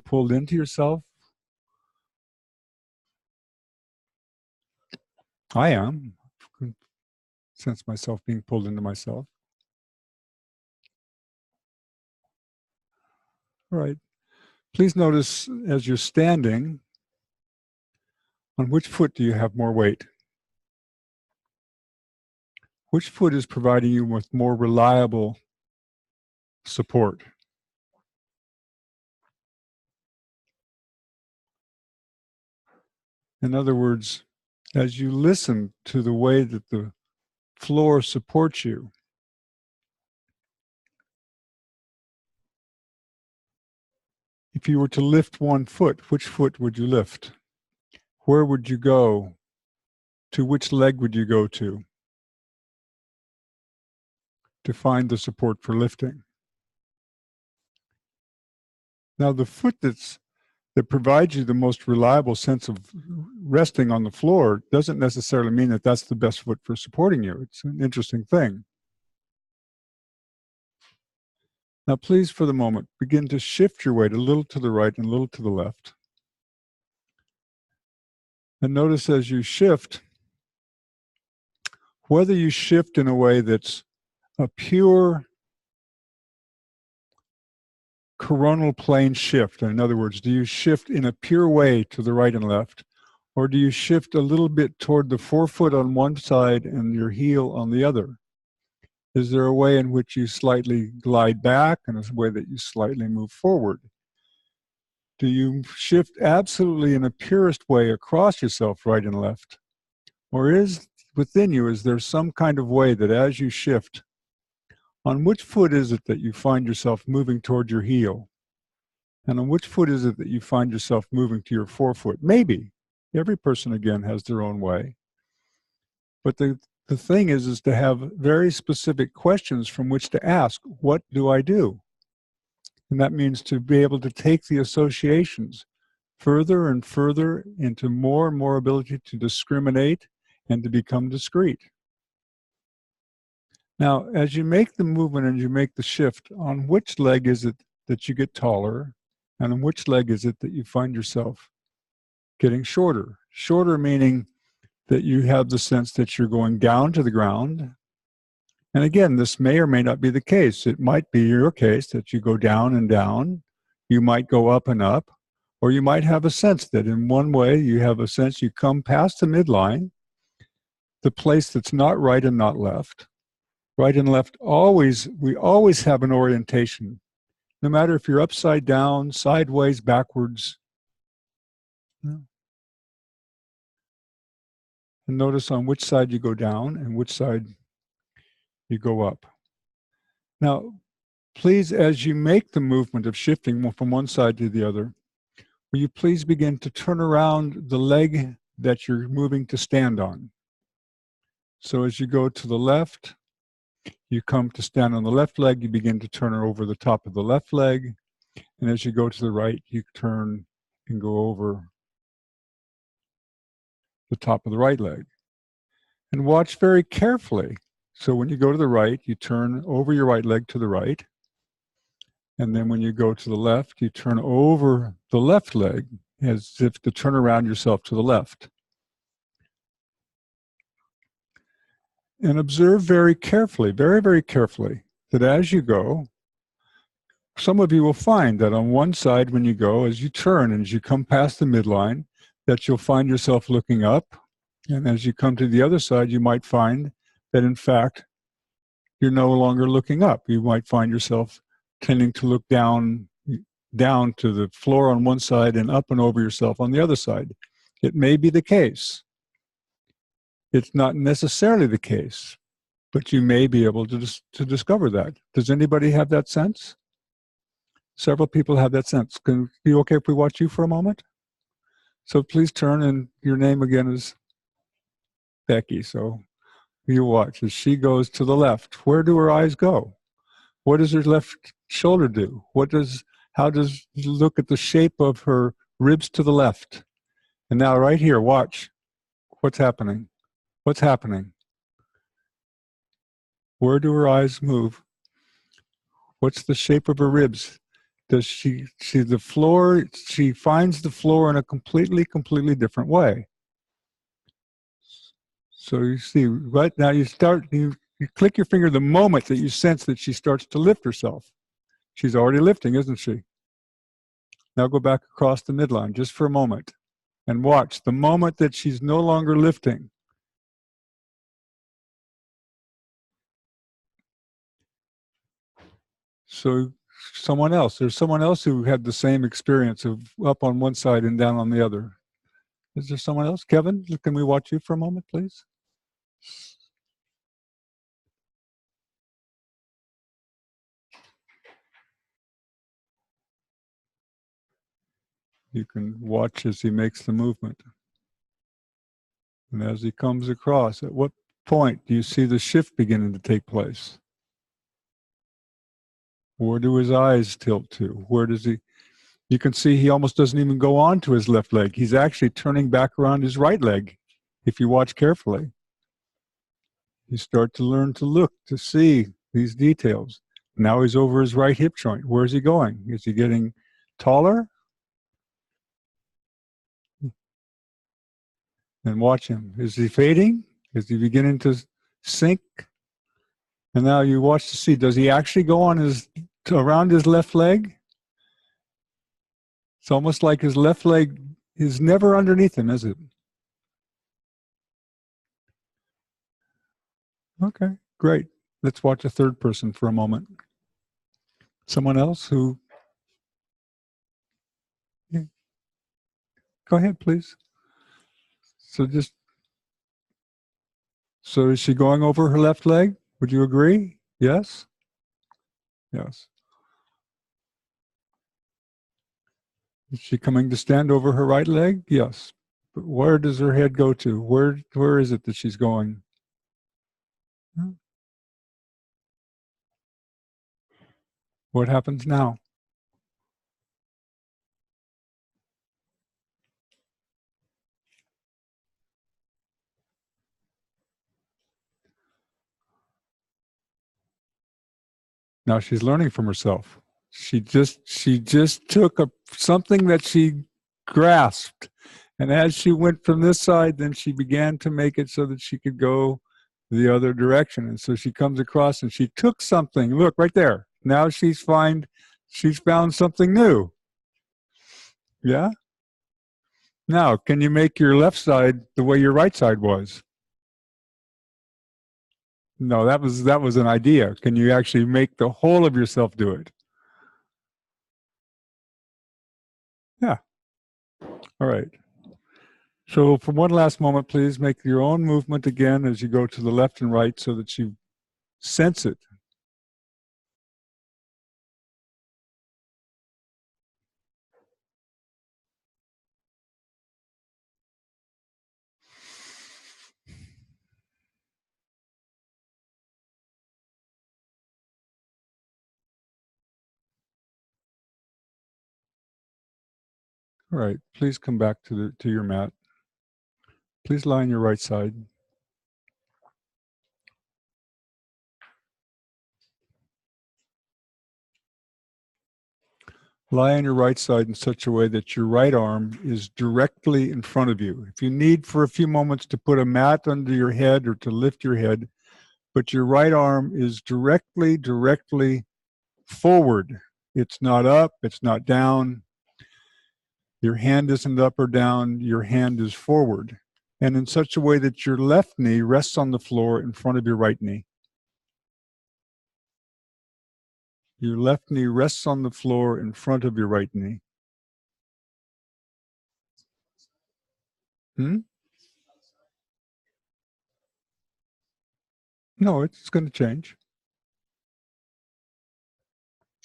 pulled into yourself? I am. I can sense myself being pulled into myself. All right. Please notice as you're standing, on which foot do you have more weight? Which foot is providing you with more reliable support? In other words, as you listen to the way that the floor supports you, if you were to lift one foot, which foot would you lift? Where would you go? To which leg would you go to find the support for lifting? Now, the foot that provides you the most reliable sense of resting on the floor doesn't necessarily mean that that's the best foot for supporting you. It's an interesting thing. Now, please, for the moment, begin to shift your weight a little to the right and a little to the left. And notice as you shift, whether you shift in a way that's a pure coronal plane shift. In other words, do you shift in a pure way to the right and left, or do you shift a little bit toward the forefoot on one side and your heel on the other? Is there a way in which you slightly glide back and a way that you slightly move forward? Do you shift absolutely in a purest way across yourself, right and left? Or is within you, is there some kind of way that as you shift, on which foot is it that you find yourself moving toward your heel? And on which foot is it that you find yourself moving to your forefoot? Maybe. Every person, again, has their own way. But the thing is to have very specific questions from which to ask, what do I do? And that means to be able to take the associations further and further into more and more ability to discriminate and to become discrete. Now, as you make the movement and you make the shift, on which leg is it that you get taller? And on which leg is it that you find yourself getting shorter? Shorter meaning that you have the sense that you're going down to the ground. And again, this may or may not be the case. It might be your case that you go down and down. You might go up and up. Or you might have a sense that in one way you have a sense you come past the midline, the place that's not right and not left. Right and left we always have an orientation. No matter if you're upside down, sideways, backwards. And notice on which side you go down and which side you go up. Now, please, as you make the movement of shifting from one side to the other, will you please begin to turn around the leg that you're moving to stand on? So as you go to the left, you come to stand on the left leg, you begin to turn over the top of the left leg, and as you go to the right, you turn and go over the top of the right leg. And watch very carefully. So when you go to the right, you turn over your right leg to the right. And then when you go to the left, you turn over the left leg as if to turn around yourself to the left. And observe very carefully, very, very carefully, that as you go, some of you will find that on one side when you go, as you turn and as you come past the midline, that you'll find yourself looking up. And as you come to the other side, you might find that in fact, you're no longer looking up. You might find yourself tending to look down to the floor on one side and up and over yourself on the other side. It may be the case. It's not necessarily the case, but you may be able to discover that. Does anybody have that sense? Several people have that sense. Can it be okay if we watch you for a moment? So please turn, and your name again is Becky. So you watch as she goes to the left. Where do her eyes go? What does her left shoulder do? How does you look at the shape of her ribs to the left? And now right here, watch. What's happening? What's happening? Where do her eyes move? What's the shape of her ribs? does she see the floor? She finds the floor in a completely different way. So you see, right now you click your finger the moment that you sense that she starts to lift herself. She's already lifting, isn't she? Now go back across the midline just for a moment and watch the moment that she's no longer lifting. So there's someone else who had the same experience of up on one side and down on the other. Is there someone else? Kevin, can we watch you for a moment, please? You can watch as he makes the movement. And as he comes across, at what point do you see the shift beginning to take place? Where do his eyes tilt to? Where does he? You can see he almost doesn't even go on to his left leg. He's actually turning back around his right leg, if you watch carefully. You start to learn to look, to see these details. Now he's over his right hip joint. Where's he going? Is he getting taller? And watch him. Is he fading? Is he beginning to sink? And now you watch to see, does he actually go on around his left leg? It's almost like his left leg is never underneath him, is it? Okay, great. Let's watch a third person for a moment. Someone else who, yeah. Go ahead, please. So is she going over her left leg? Would you agree? Yes? Yes. Is she coming to stand over her right leg? Yes. But where does her head go to? Where is it that she's going? What happens now? Now she's learning from herself. She just took something that she grasped, and as she went from this side, then she began to make it so that she could go the other direction. And so she comes across and she took something. Look right there. Now she's found something new. Yeah. Now, can you make your left side the way your right side was? No, that was an idea. Can you actually make the whole of yourself do it? Yeah. All right. So for one last moment, please make your own movement again as you go to the left and right so that you sense it. All right. Please come back to your mat. Please lie on your right side. Lie on your right side in such a way that your right arm is directly in front of you. If you need for a few moments to put a mat under your head or to lift your head, but your right arm is directly forward. It's not up, it's not down. Your hand isn't up or down, your hand is forward. And in such a way that your left knee rests on the floor in front of your right knee. Your left knee rests on the floor in front of your right knee. No, it's going to change.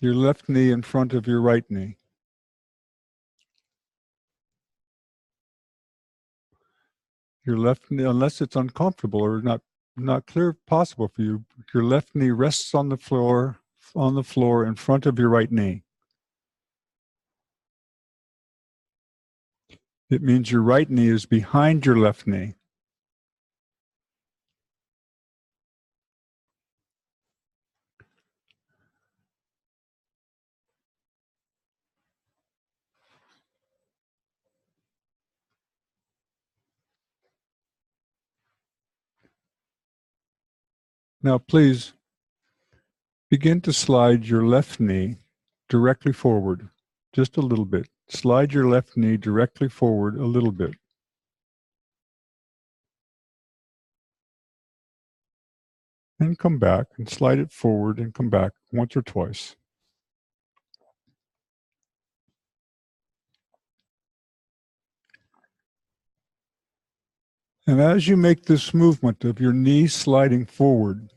Your left knee in front of your right knee. Your left knee, unless it's uncomfortable or not clear possible for you, your left knee rests on the floor in front of your right knee. It means your right knee is behind your left knee. Now, please begin to slide your left knee directly forward, just a little bit. Slide your left knee directly forward a little bit. And come back and slide it forward and come back once or twice. And as you make this movement of your knee sliding forward,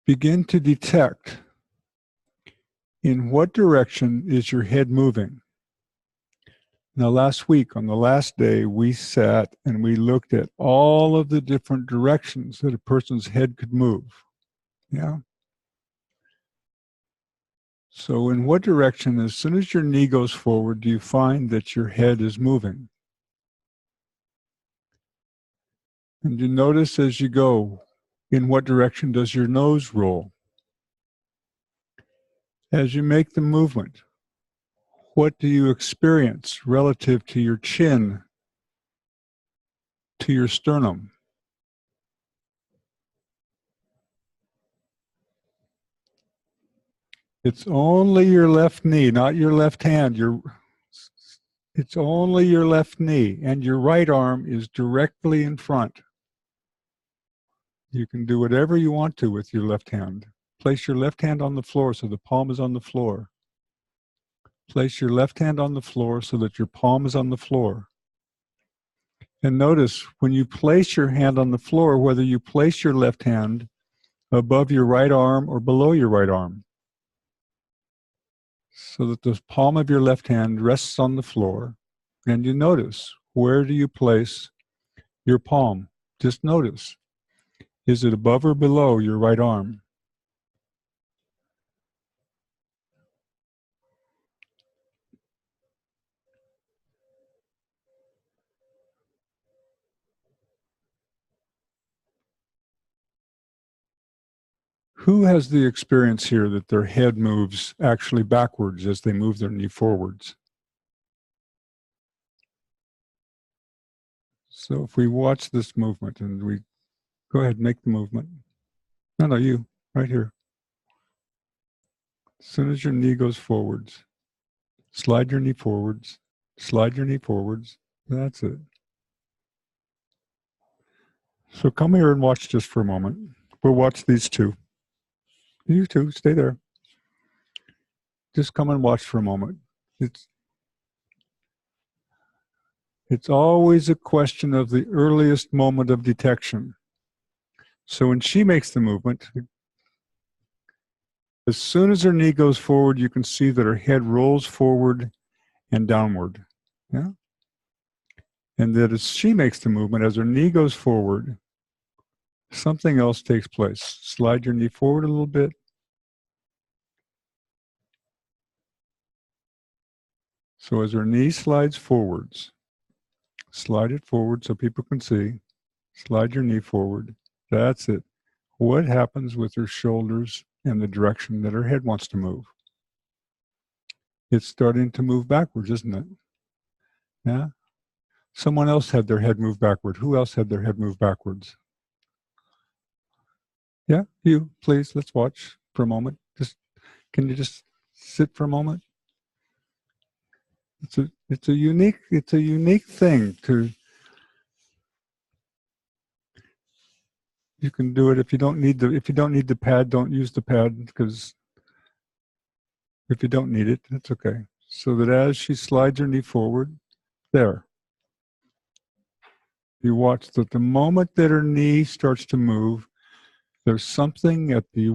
begin to detect in what direction is your head moving. Now, last week, on the last day, we sat and we looked at all of the different directions that a person's head could move. Yeah. So in what direction, as soon as your knee goes forward, do you find that your head is moving? And you notice as you go, in what direction does your nose roll? As you make the movement, what do you experience relative to your chin, to your sternum? It's only your left knee, not your left hand. It's only your left knee, and your right arm is directly in front. You can do whatever you want to with your left hand. Place your left hand on the floor so the palm is on the floor. Place your left hand on the floor so that your palm is on the floor. And notice when you place your hand on the floor, whether you place your left hand above your right arm or below your right arm, so that the palm of your left hand rests on the floor. And you notice, where do you place your palm? Just notice. Is it above or below your right arm? Who has the experience here that their head moves actually backwards as they move their knee forwards? So if we watch this movement and we go ahead, make the movement. No, you, right here. As soon as your knee goes forwards, slide your knee forwards, slide your knee forwards. That's it. So come here and watch just for a moment. We'll watch these two. You two, stay there. Just come and watch for a moment. It's always a question of the earliest moment of detection. So when she makes the movement, as soon as her knee goes forward, you can see that her head rolls forward and downward. Yeah? And that as she makes the movement, as her knee goes forward, something else takes place. Slide your knee forward a little bit. So as her knee slides forwards, slide it forward so people can see. Slide your knee forward. That's it. What happens with her shoulders and the direction that her head wants to move? It's starting to move backwards, isn't it? Yeah? Someone else had their head move backward. Who else had their head move backwards? Yeah, you, please, let's watch for a moment. Can you just sit for a moment? It's a unique thing to. You can do it if you don't need the pad, don't use the pad, because if you don't need it, that's okay. So that as she slides her knee forward, there. You watch that the moment that her knee starts to move, there's something at the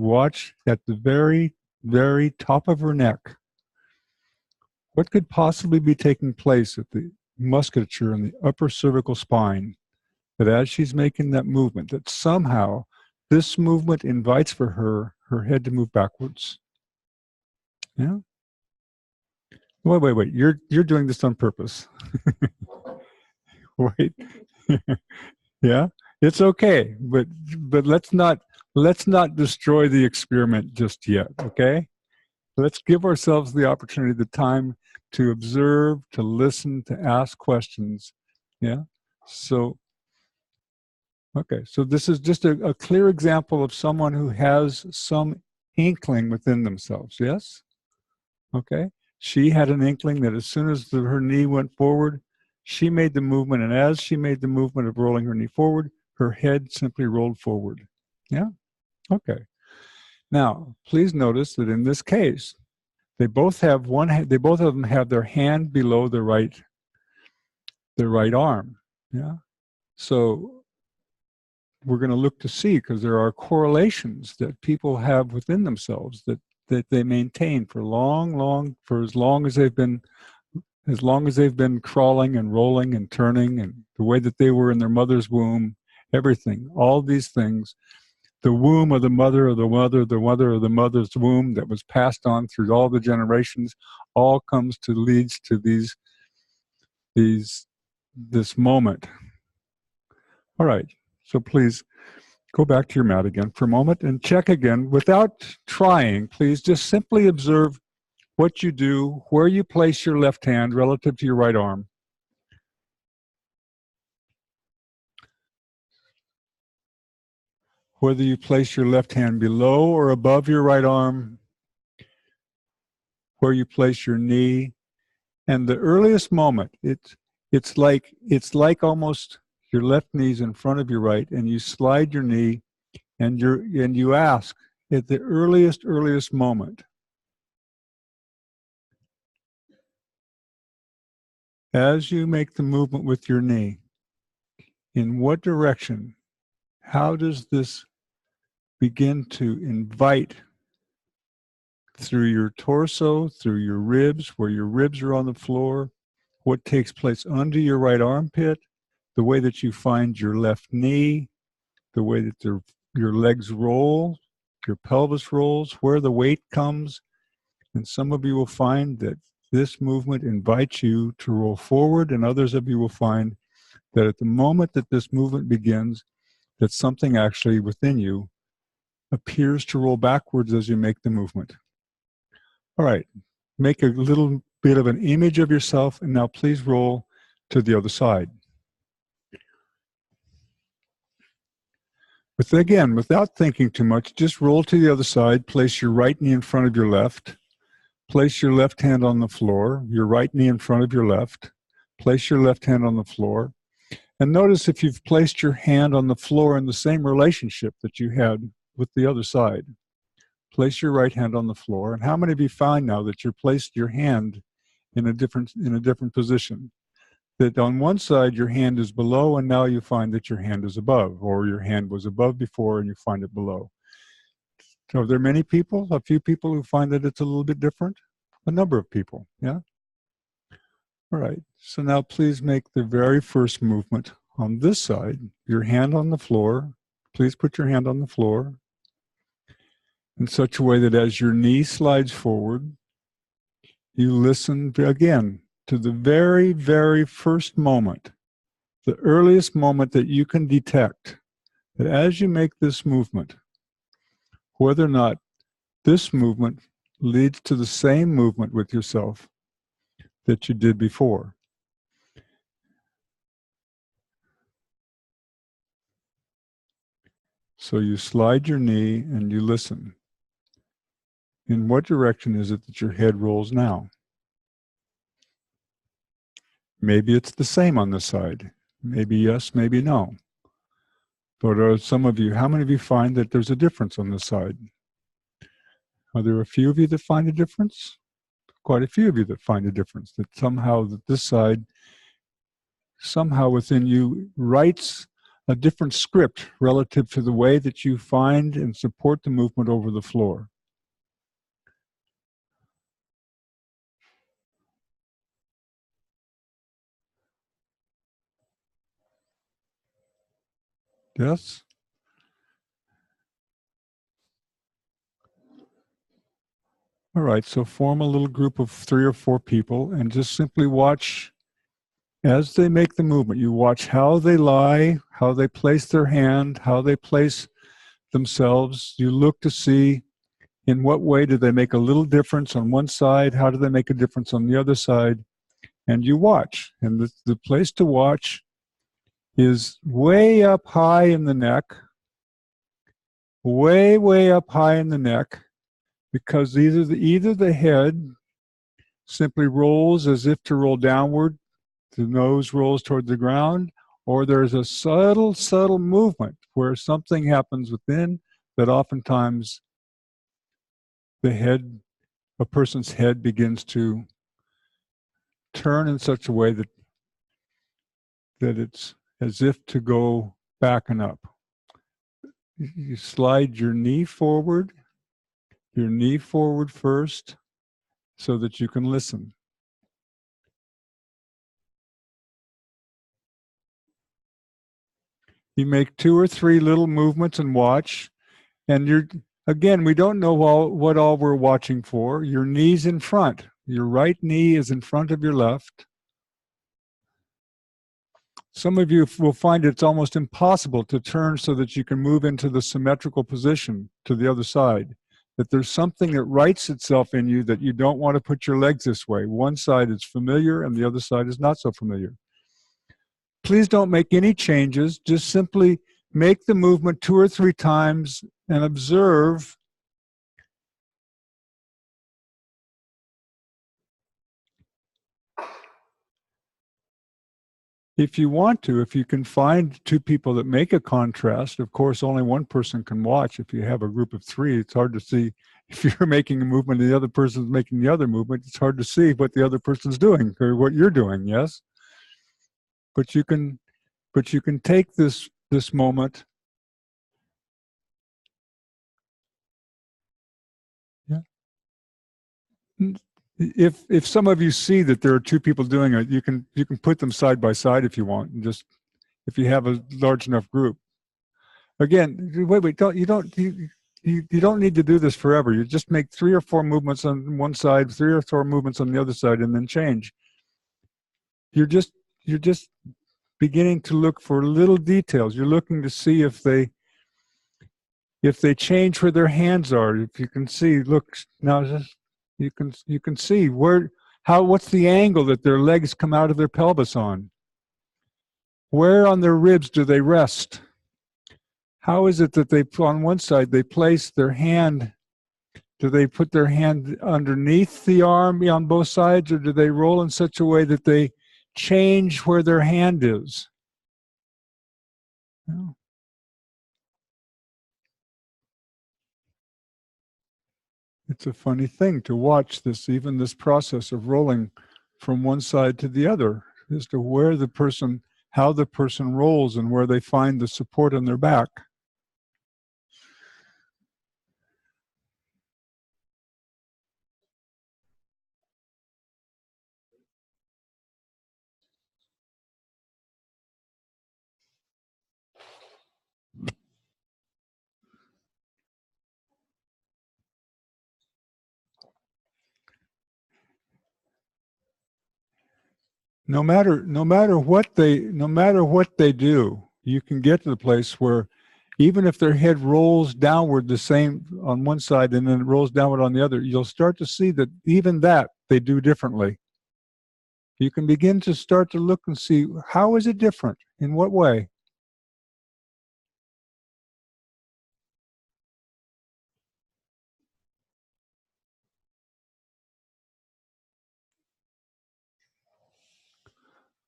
very, very top of her neck. What could possibly be taking place at the musculature in the upper cervical spine, that as she's making that movement, that somehow this movement invites for her head to move backwards? Yeah? Wait. You're doing this on purpose. Wait. Yeah? It's okay, but let's not destroy the experiment just yet, okay? Let's give ourselves the opportunity, the time to observe, to listen, to ask questions. Yeah? So Okay, so this is just a clear example of someone who has some inkling within themselves, yes? Okay, she had an inkling that as soon as her knee went forward, she made the movement, and as she made the movement of rolling her knee forward, her head simply rolled forward. Yeah? Okay. Now, please notice that in this case, they both have they both of them have their hand below their right arm. Yeah? So we're going to look to see, because there are correlations that people have within themselves that they maintain for for as long as they've been crawling and rolling and turning, and the way that they were in their mother's womb, everything, all these things, the womb of the mother of the mother, the mother of the mother's womb that was passed on through all the generations, all comes to leads to this moment. All right, so please go back to your mat again for a moment and check again without trying. Please just simply observe what you do, where you place your left hand relative to your right arm. Whether you place your left hand below or above your right arm, where you place your knee, and the earliest moment, it's like almost your left knee's in front of your right, and you slide your knee, and you ask at the earliest moment, as you make the movement with your knee, in what direction, how does this begin to invite through your torso, through your ribs, where your ribs are on the floor, what takes place under your right armpit, the way that you find your left knee, the way that your legs roll, your pelvis rolls, where the weight comes. And some of you will find that this movement invites you to roll forward, and others of you will find that at the moment that this movement begins, that something actually within you appears to roll backwards as you make the movement. All right, make a little bit of an image of yourself, and now please roll to the other side. Again, without thinking too much, just roll to the other side, place your right knee in front of your left, place your left hand on the floor, your right knee in front of your left, place your left hand on the floor, and notice if you've placed your hand on the floor in the same relationship that you had with the other side. Place your right hand on the floor, and how many of you find now that you've placed your hand in a different position? That on one side your hand is below, and now you find that your hand is above, or your hand was above before and you find it below. So are there many people, a few people, who find that it's a little bit different? A number of people, yeah? All right, so now please make the very first movement on this side, your hand on the floor. Please put your hand on the floor in such a way that as your knee slides forward, you listen again to the very first moment, the earliest moment that you can detect, that as you make this movement, whether or not this movement leads to the same movement with yourself that you did before. So you slide your knee and you listen. In what direction is it that your head rolls now? Maybe it's the same on this side. Maybe yes, maybe no. But some of you, how many of you find that there's a difference on this side? Are there a few of you that find a difference? Quite a few of you that find a difference, that somehow that this side, somehow within you, writes a different script relative to the way that you find and support the movement over the floor. Yes? All right, so form a little group of 3 or 4 people and just simply watch as they make the movement. You watch how they lie, how they place their hand, how they place themselves. You look to see in what way do they make a little difference on one side, how do they make a difference on the other side, and you watch. And the place to watch is way up high in the neck, way up high in the neck, because either the head simply rolls as if to roll downward, the nose rolls toward the ground, or there's a subtle movement where something happens within that oftentimes a person's head begins to turn in such a way that it's as if to go back and up. You slide your knee forward first, so that you can listen. You make 2 or 3 little movements and watch, and again, we don't know what all we're watching for. Your knee's in front. Your right knee is in front of your left. Some of you will find it's almost impossible to turn so that you can move into the symmetrical position to the other side. That there's something that writes itself in you that you don't want to put your legs this way. One side is familiar and the other side is not so familiar. Please don't make any changes. Just simply make the movement 2 or 3 times and observe. If you want to, if you can find 2 people that make a contrast, of course, only one person can watch. If you have a group of 3, it's hard to see. If you're making a movement and the other person's making the other movement, it's hard to see what the other person's doing or what you're doing, yes? But you can take this moment. Yeah. If some of you see that there are 2 people doing it, you can put them side by side if you want, and just if you have a large enough group. Again, wait, you don't need to do this forever. You just make 3 or 4 movements on one side, 3 or 4 movements on the other side, and then change. You're just beginning to look for little details. You're looking to see if they change where their hands are. If you can see, look now, you can see what's the angle that their legs come out of their pelvis on. Where on their ribs do they rest? How is it that they, on one side, they place their hand, do they put their hand underneath the arm on both sides, or do they roll in such a way that they change where their hand is? No. It's a funny thing to watch this, even this process of rolling from one side to the other, as to where the person, how the person rolls and where they find the support on their back. No matter what they do, you can get to the place where even if their head rolls downward the same on one side and then it rolls downward on the other, you'll start to see that even that they do differently. You can begin to start to look and see, how is it different? In what way?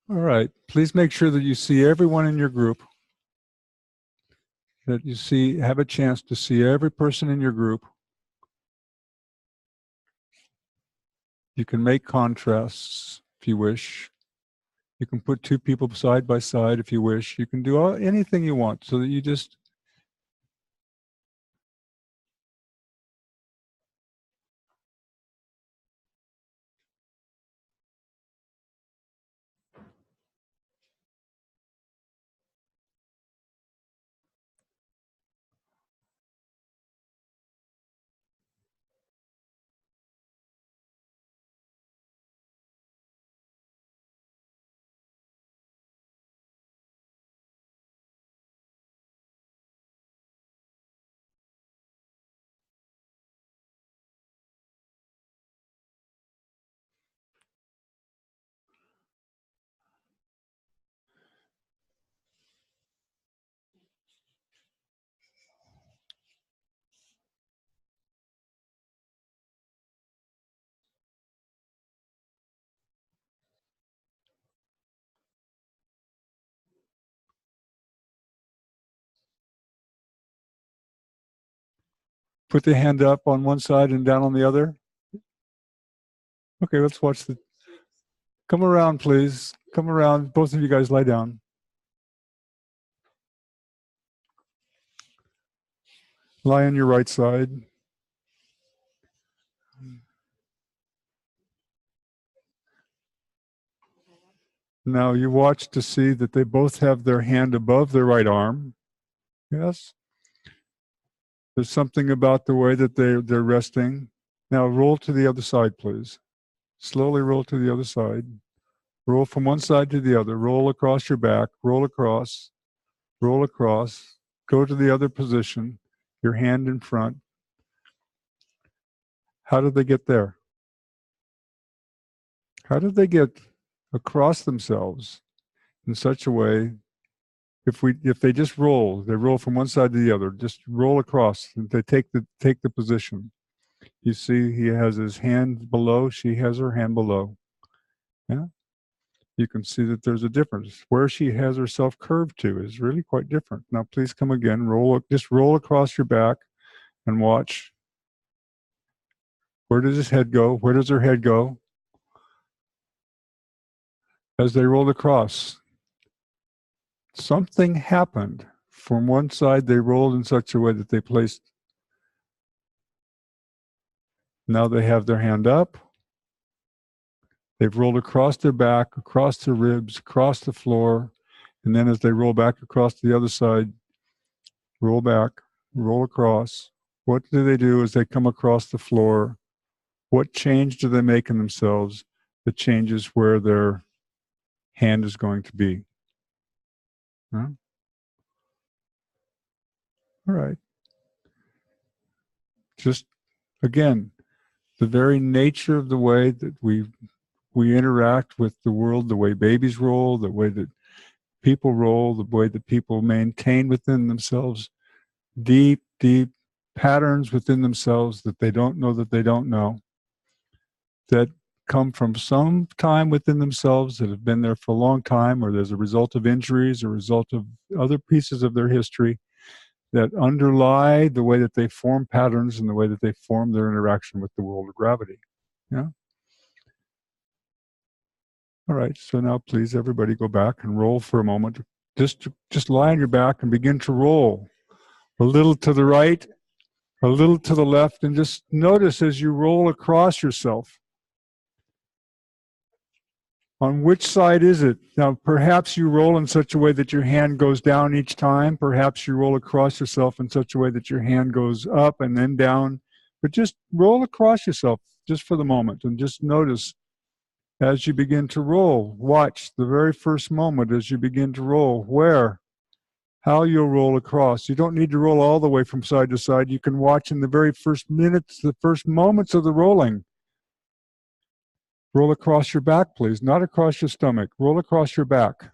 All right. Please make sure that you see everyone in your group, that you have a chance to see every person in your group. You can make contrasts if you wish. You can put 2 people side by side if you wish. You can do anything you want, so that you just Put the hand up on one side and down on the other. Okay, let's watch the... Come around, please. Come around. Both of you guys lie down. Lie on your right side. Now you watch to see that they both have their hand above their right arm. Yes. There's something about the way that they're resting. Now roll to the other side, please. Slowly roll to the other side. Roll from one side to the other. Roll across your back. Roll across. Roll across. Go to the other position. Your hand in front. How did they get there? How did they get across themselves in such a way? If they just roll, they roll from one side to the other. Just roll across. They take the position. You see, he has his hand below. She has her hand below. Yeah. You can see that there's a difference. Where she has herself curved to is really quite different. Now, please come again. Just roll across your back and watch. Where does his head go? Where does her head go? As they rolled across, something happened. From one side, they rolled in such a way that they placed. Now they have their hand up. They've rolled across their back, across their ribs, across the floor. And then as they roll back across to the other side, roll back, roll across. What do as they come across the floor? What change do they make in themselves that changes where their hand is going to be? Huh? All right. Just, again, the very nature of the way that we interact with the world, the way babies roll, the way that people roll, the way that people maintain within themselves deep, deep patterns within themselves that they don't know, that come from some time within themselves that have been there for a long time, or there's a result of injuries, a result of other pieces of their history that underlie the way that they form patterns and the way that they form their interaction with the world of gravity. Yeah. All right, so now please everybody go back and roll for a moment. Just lie on your back and begin to roll. A little to the right, a little to the left, and just notice as you roll across yourself. On which side is it? Now, perhaps you roll in such a way that your hand goes down each time. Perhaps you roll across yourself in such a way that your hand goes up and then down. But just roll across yourself just for the moment and just notice as you begin to roll. Watch the very first moment as you begin to roll, how you'll roll across. You don't need to roll all the way from side to side. You can watch in the very first minutes, the first moments of the rolling. Roll across your back, please, not across your stomach. Roll across your back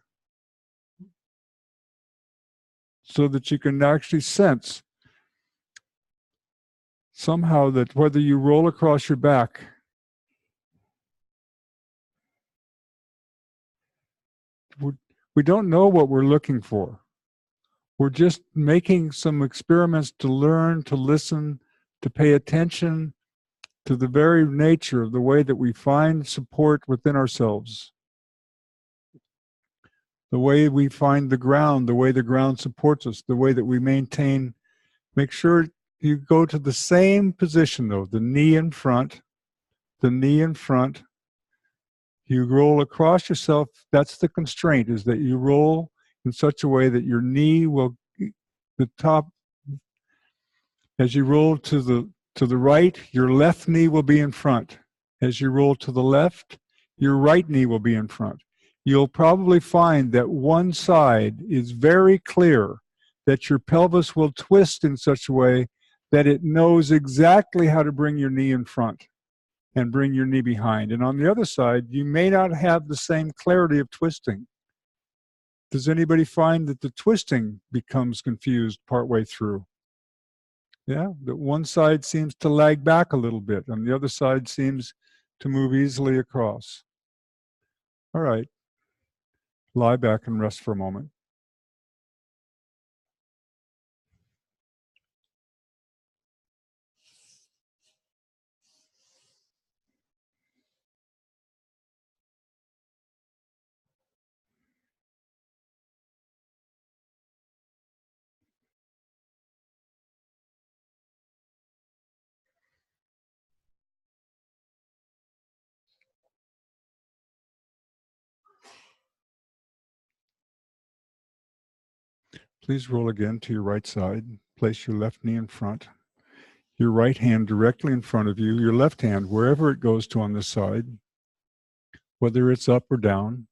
so that you can actually sense somehow that whether you roll across your back, we don't know what we're looking for. We're just making some experiments to learn, to listen, to pay attention to the very nature of the way that we find support within ourselves. The way we find the way the ground supports us, the way that we maintain. Make sure you go to the same position though, the knee in front, the knee in front. You roll across yourself. That's the constraint, is that you roll in such a way that your knee will, the top, as you roll to the right, your left knee will be in front. As you roll to the left, your right knee will be in front. You'll probably find that one side is very clear, that your pelvis will twist in such a way that it knows exactly how to bring your knee in front and bring your knee behind. And on the other side, you may not have the same clarity of twisting. Does anybody find that the twisting becomes confused partway through? Yeah, that one side seems to lag back a little bit and the other side seems to move easily across. All right, lie back and rest for a moment. please roll again to your right side. Place your left knee in front. Your right hand directly in front of you. Your left hand, wherever it goes to on this side, whether it's up or down.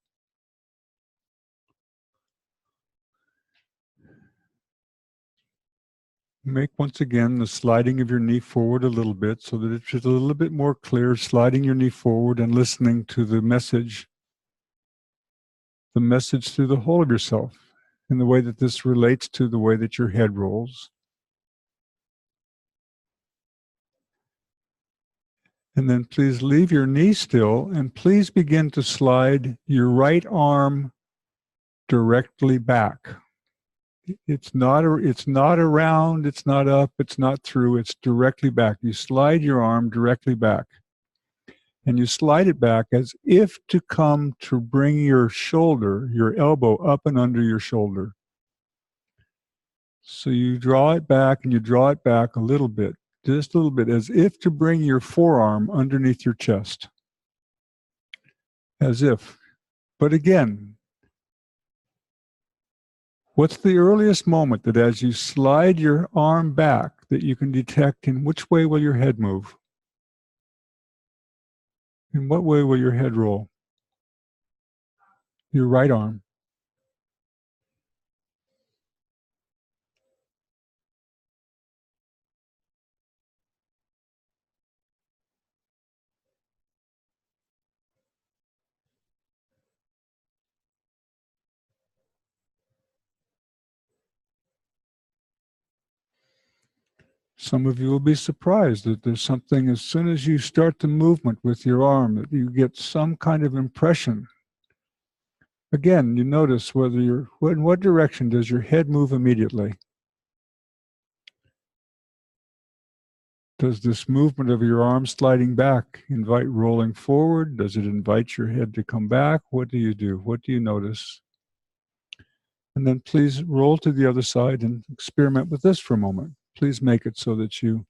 Make once again the sliding of your knee forward a little bit so that it's just a little bit more clear, sliding your knee forward and listening to the message through the whole of yourself in the way that this relates to the way that your head rolls. And then please leave your knee still and please begin to slide your right arm directly back. It's not around, it's not up, it's not through, it's directly back. You slide your arm directly back. And you slide it back as if to come to bring your shoulder, your elbow up and under your shoulder. So you draw it back and you draw it back a little bit, just a little bit, as if to bring your forearm underneath your chest. As if. But again, what's the earliest moment that as you slide your arm back that you can detect in which way will your head move? In what way will your head roll? Your right arm. Some of you will be surprised that there's something, as soon as you start the movement with your arm, that you get some kind of impression. Again, you notice whether in what direction does your head move immediately? Does this movement of your arm sliding back invite rolling forward? Does it invite your head to come back? What do you do? What do you notice? And then please roll to the other side and experiment with this for a moment. Please make it so that you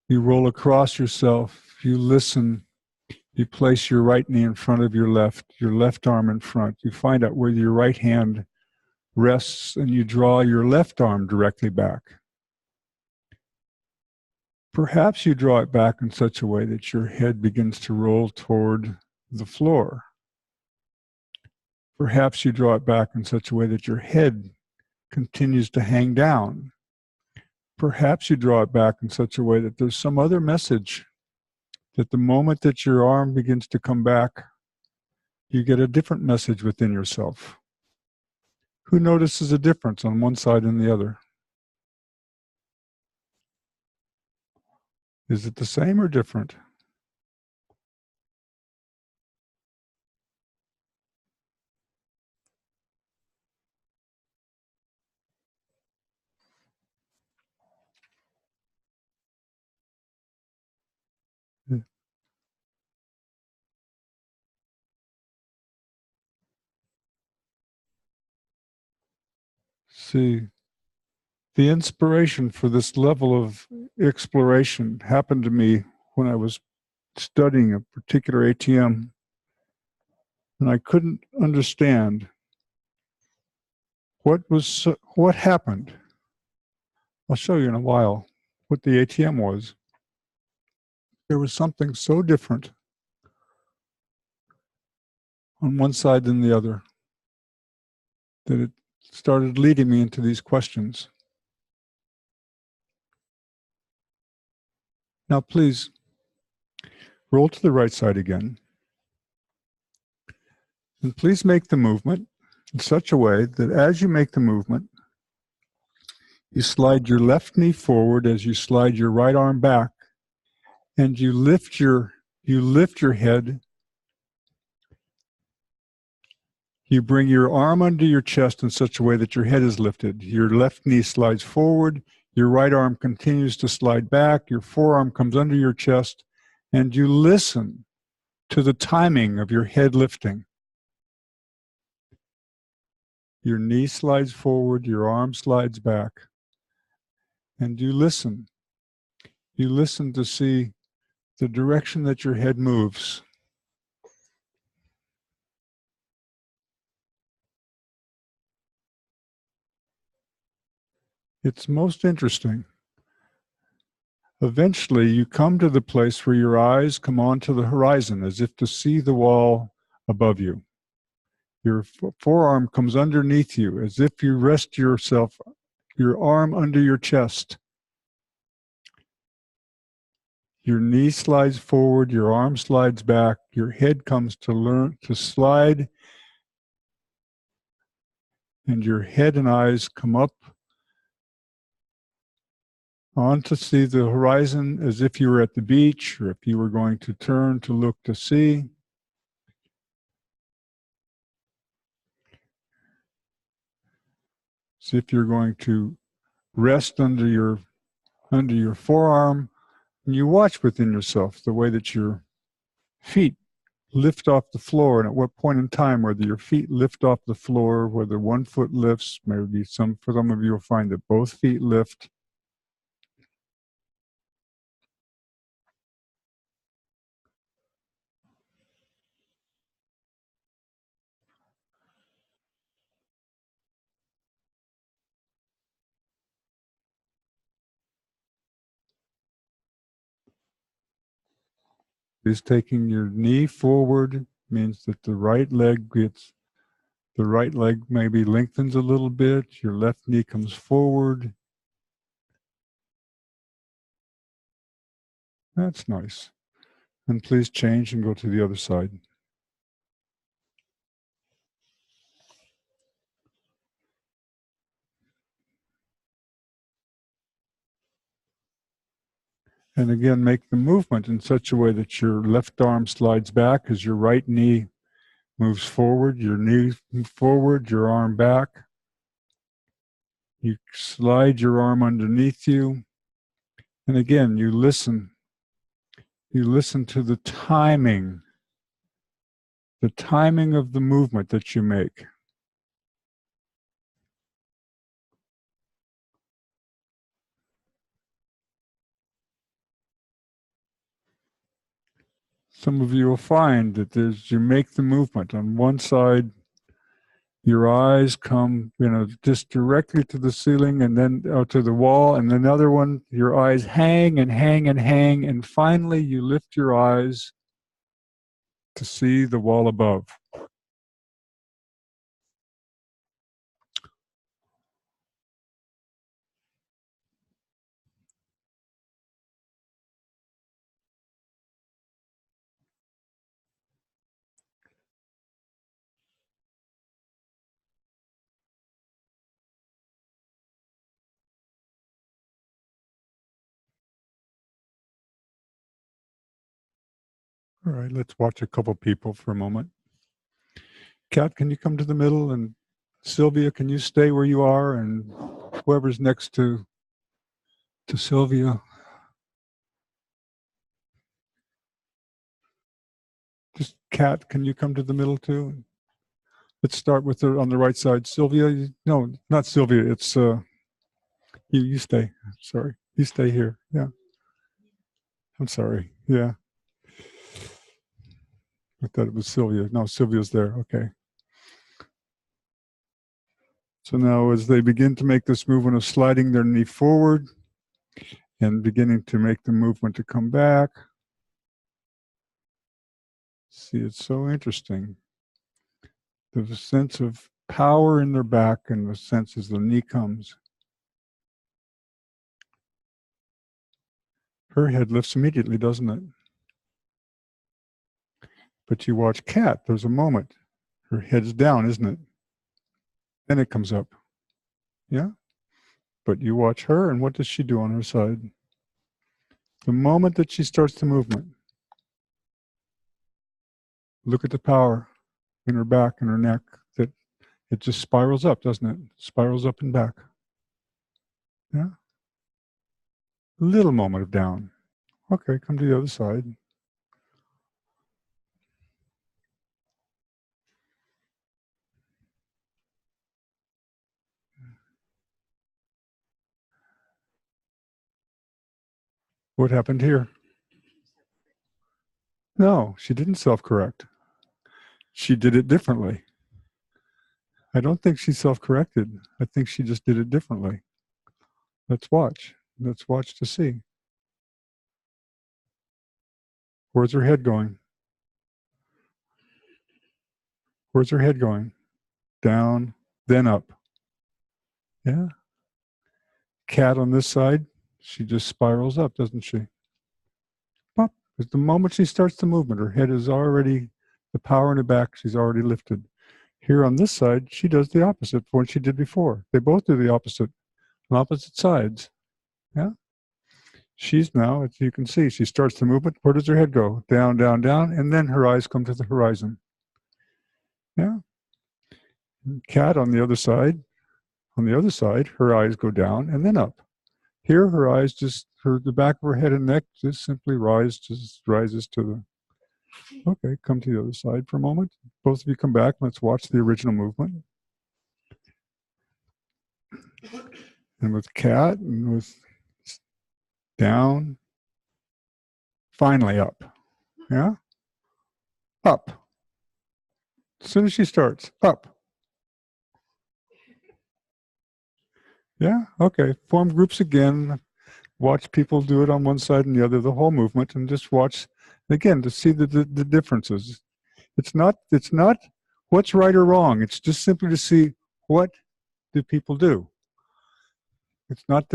roll across yourself, you listen, you place your right knee in front of your left arm in front. You find out where your right hand rests and you draw your left arm directly back. Perhaps you draw it back in such a way that your head begins to roll toward the floor. Perhaps you draw it back in such a way that your head continues to hang down. Perhaps you draw it back in such a way that there's some other message, that the moment that your arm begins to come back, you get a different message within yourself. Who notices a difference on one side and the other? Is it the same or different? See, the inspiration for this level of exploration happened to me when I was studying a particular ATM, and I couldn't understand what happened. I'll show you in a while what the ATM was. There was something so different on one side than the other that it started leading me into these questions. Now, please roll to the right side again. And please make the movement in such a way that as you make the movement, you slide your left knee forward as you slide your right arm back, and you lift your head. You bring your arm under your chest in such a way that your head is lifted. Your left knee slides forward, your right arm continues to slide back, your forearm comes under your chest, and you listen to the timing of your head lifting. Your knee slides forward, your arm slides back, and you listen. You listen to see the direction that your head moves. It's most interesting. Eventually, you come to the place where your eyes come onto the horizon as if to see the wall above you. Your forearm comes underneath you as if you rest yourself, your arm under your chest. Your knee slides forward, your arm slides back, your head comes to slide, and your head and eyes come up on to see the horizon as if you were at the beach or if you were going to turn to look to sea. As if you're going to rest under your forearm, and you watch within yourself the way that your feet lift off the floor, and at what point in time, whether your feet lift off the floor, whether one foot lifts, maybe for some of you will find that both feet lift. Is taking your knee forward means that the right leg maybe lengthens a little bit, your left knee comes forward. That's nice. And please change and go to the other side. And again, make the movement in such a way that your left arm slides back as your right knee moves forward, your knee forward, your arm back. You slide your arm underneath you. And again, you listen. You listen to the timing of the movement that you make. Some of you will find that you make the movement on one side, your eyes come, just directly to the ceiling and then to the wall, and another one, your eyes hang and hang and hang, and finally you lift your eyes to see the wall above. All right, let's watch a couple people for a moment. Kat, can you come to the middle? And Sylvia, can you stay where you are? And whoever's next to Sylvia, just Kat, can you come to the middle too? Let's start with on the right side. Sylvia, no, not Sylvia. It's you stay. Sorry, you stay here. Yeah, I'm sorry. Yeah, I thought it was Sylvia. No, Sylvia's there. Okay. So now as they begin to make this movement of sliding their knee forward and beginning to make the movement to come back, see, it's so interesting. There's a sense of power in their back and the sense as the knee comes. Her head lifts immediately, doesn't it? But you watch Kat, there's a moment. Her head's down, isn't it? Then it comes up. Yeah? But you watch her, and what does she do on her side? The moment that she starts the movement, look at the power in her back and her neck, that it just spirals up, doesn't it? Spirals up and back. Yeah? Little moment of down. Okay, come to the other side. What happened here? No, she didn't self-correct. She did it differently. I don't think she self-corrected. I think she just did it differently. Let's watch. Let's watch to see. Where's her head going? Where's her head going? Down, then up. Yeah. Cat on this side, she just spirals up, doesn't she? Pop. At the moment she starts the movement, her head is already, the power in the back, she's already lifted. Here on this side, she does the opposite from what she did before. They both do the opposite on opposite sides. Yeah. She's now, as you can see, she starts the movement. Where does her head go? Down, down, down, and then her eyes come to the horizon. Yeah. Cat on the other side, her eyes go down and then up. Here, her eyes just, the back of her head and neck just simply rises to the, okay, come to the other side for a moment. Both of you come back. Let's watch the original movement. And with cat and with down, finally up. Yeah? Up. As soon as she starts, up. Yeah, okay. Form groups again. Watch people do it on one side and the other, the whole movement, and just watch, again, to see the differences. It's not what's right or wrong. It's just simply to see what do people do. It's not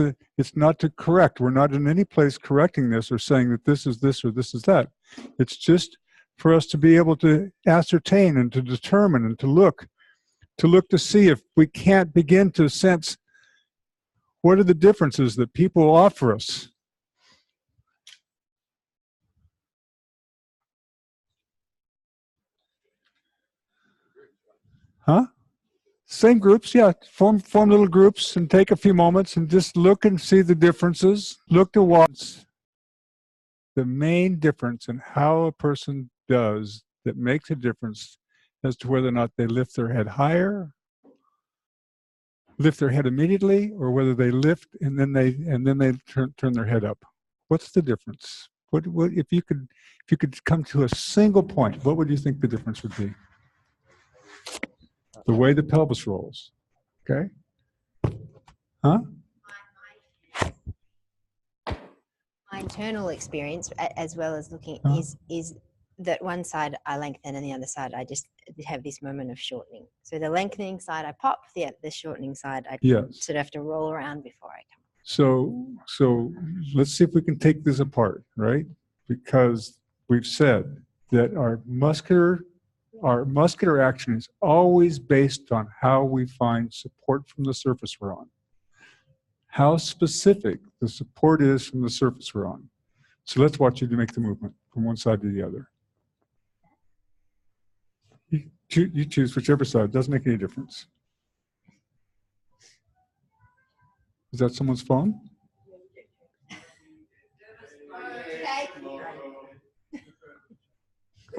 to correct. We're not in any place correcting this or saying that this is this or this is that. It's just for us to be able to ascertain and to determine and to look to see if we can't begin to sense what are the differences that people offer us. Huh? Same groups, yeah. Form little groups and take a few moments and just look and see the differences. Look to watch the main difference in how a person does that makes a difference as to whether or not they lift their head higher, lift their head immediately, or whether they lift and then they turn their head up. What's the difference? What if you could come to a single point, what would you think the difference would be? The way the pelvis rolls. Okay? Huh? My internal experience, as well as looking, is that one side I lengthen and the other side I just have this moment of shortening. So the lengthening side I pop, the shortening side I sort of have to roll around before I come. So let's see if we can take this apart, right? Because we've said that our muscular action is always based on how we find support from the surface we're on. How specific the support is from the surface we're on. So let's watch you to make the movement from one side to the other. You choose whichever side, it doesn't make any difference. Is that someone's phone?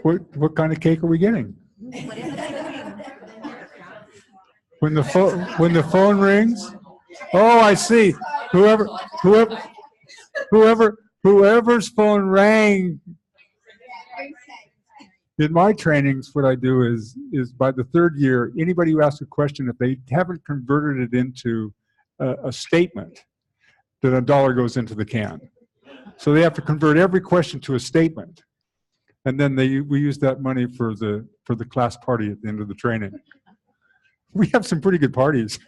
What kind of cake are we getting? When the phone rings? Oh, I see. Whoever's phone rang. In my trainings, what I do is by the third year, anybody who asks a question, if they haven't converted it into a statement, then $1 goes into the can. So they have to convert every question to a statement, and then we use that money for the class party at the end of the training. We have some pretty good parties.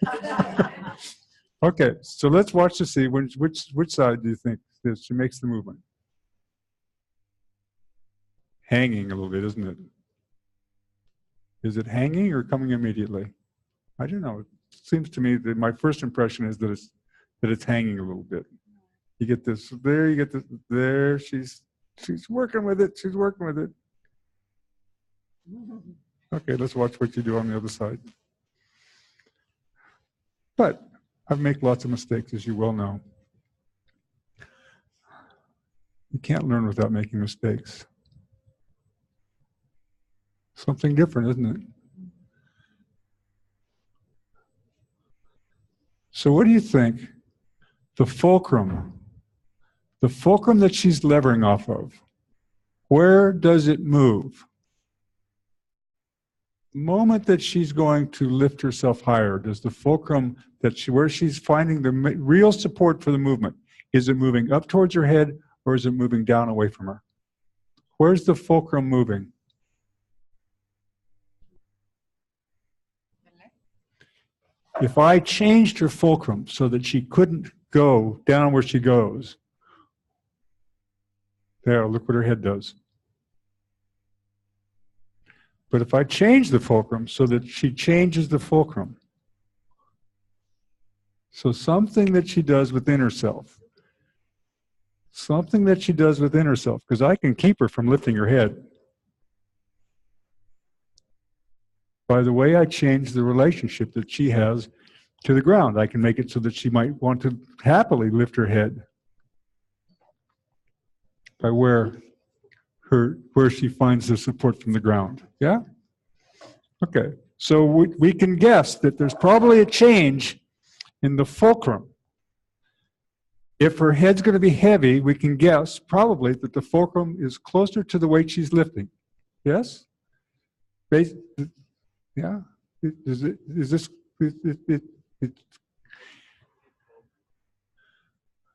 Okay, so let's watch to see which side do you think she makes the movement? Hanging a little bit, isn't it? Is it hanging or coming immediately? I don't know. It seems to me that my first impression is that it's hanging a little bit. You get this there, you get this there. She's working with it. She's working with it. Okay, let's watch what you do on the other side. But I make lots of mistakes, as you well know. You can't learn without making mistakes. Something different, isn't it? So what do you think the fulcrum that she's levering off of, where does it move? moment that she's going to lift herself higher, does the fulcrum where she's finding the real support for the movement, is it moving up towards her head or is it moving down away from her? Where's the fulcrum moving? If I changed her fulcrum so that she couldn't go down where she goes, there, look what her head does. But if I change the fulcrum so that she changes the fulcrum, so something that she does within herself, because I can keep her from lifting her head by the way I change the relationship that she has to the ground. I can make it so that she might want to happily lift her head by where she finds the support from the ground. Yeah? Okay. So we can guess that there's probably a change in the fulcrum. If her head's going to be heavy, we can guess probably that the fulcrum is closer to the weight she's lifting. Yes? Yeah?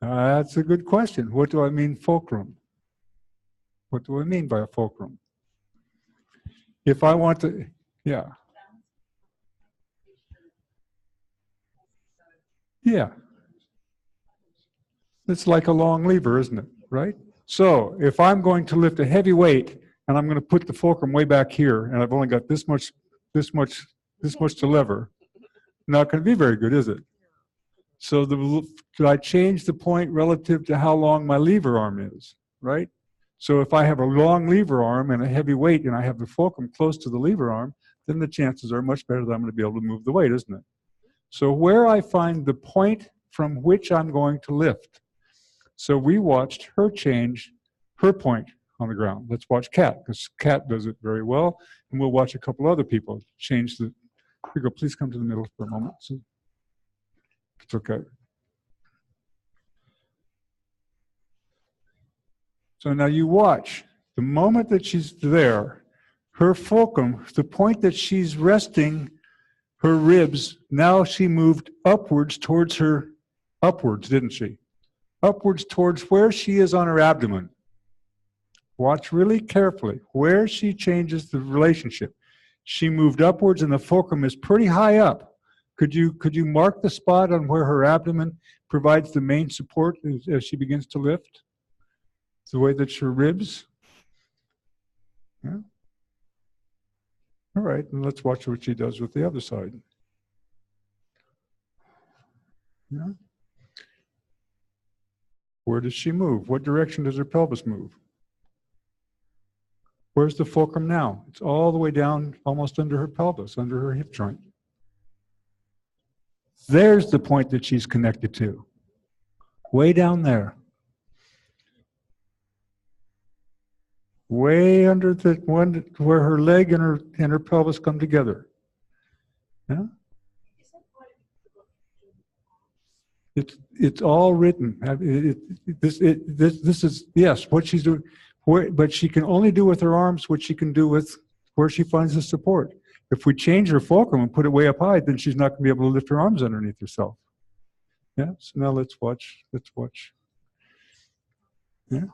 That's a good question. What do I mean fulcrum? What do I mean by a fulcrum? If I want to, yeah. Yeah. It's like a long lever, isn't it? Right? So if I'm going to lift a heavy weight and I'm going to put the fulcrum way back here and I've only got this much to lever, not going to be very good, is it? So I change the point relative to how long my lever arm is, right? So if I have a long lever arm and a heavy weight and I have the fulcrum close to the lever arm, then the chances are much better that I'm going to be able to move the weight, isn't it? So where I find the point from which I'm going to lift. So we watched her change her point on the ground. Let's watch Kat, because Kat does it very well. And we'll watch a couple other people change the, here we go, please come to the middle for a moment. So, it's okay. So now you watch. The moment that she's there, her fulcrum, the point that she's resting her ribs, now she moved upwards towards her, upwards, didn't she? Upwards towards where she is on her abdomen. Watch really carefully where she changes the relationship. She moved upwards and the fulcrum is pretty high up. Could you mark the spot on where her abdomen provides the main support as she begins to lift? The way that her ribs. Yeah. All right, and let's watch what she does with the other side. Yeah. Where does she move? What direction does her pelvis move? Where's the fulcrum now? It's all the way down, almost under her pelvis, under her hip joint. There's the point that she's connected to. Way down there. Way under the one where her leg and her pelvis come together. Yeah? It's all written. This is, yes, what she's doing. But she can only do with her arms what she can do with where she finds the support. If we change her fulcrum and put it way up high, then she's not going to be able to lift her arms underneath herself. Yeah. So now let's watch. Let's watch. Yeah.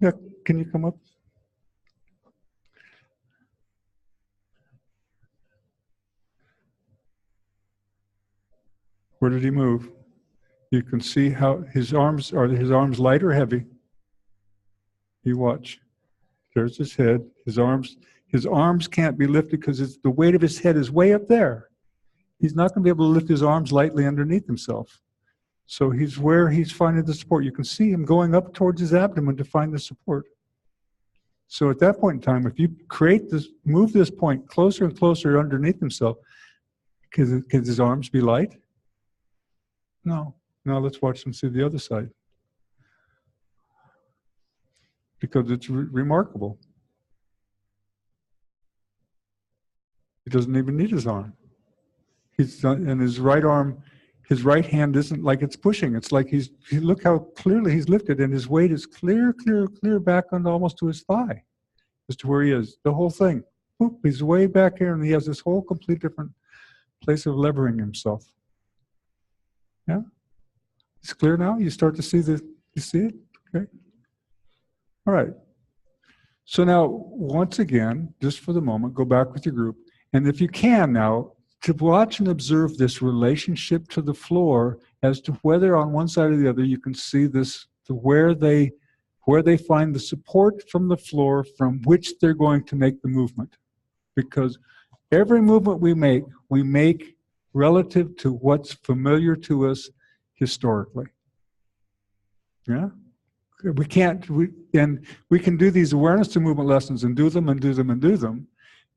Yeah. Can you come up? Where did he move? You can see how his arms light or heavy? You watch. There's his head. His arms can't be lifted because the weight of his head is way up there. He's not going to be able to lift his arms lightly underneath himself. So he's where he's finding the support. You can see him going up towards his abdomen to find the support. So at that point in time, if you move this point closer and closer underneath himself, can his arms be light? No. Now let's watch him see the other side. Because it's remarkable. He doesn't even need his arm. And his right arm, his right hand isn't like it's pushing. It's like look how clearly he's lifted, and his weight is clear back onto almost to his thigh, as to where he is. The whole thing. Whoop, he's way back here, and he has this whole complete different place of levering himself. Yeah? It's clear now? You start to see the, you see it? Okay. All right. So now, once again, just for the moment, go back with your group. And if you can now, to watch and observe this relationship to the floor as to whether on one side or the other you can see this, to where they find the support from the floor from which they're going to make the movement. Because every movement we make relative to what's familiar to us historically. Yeah? We can't, and we can do these awareness to movement lessons and do them and do them and do them,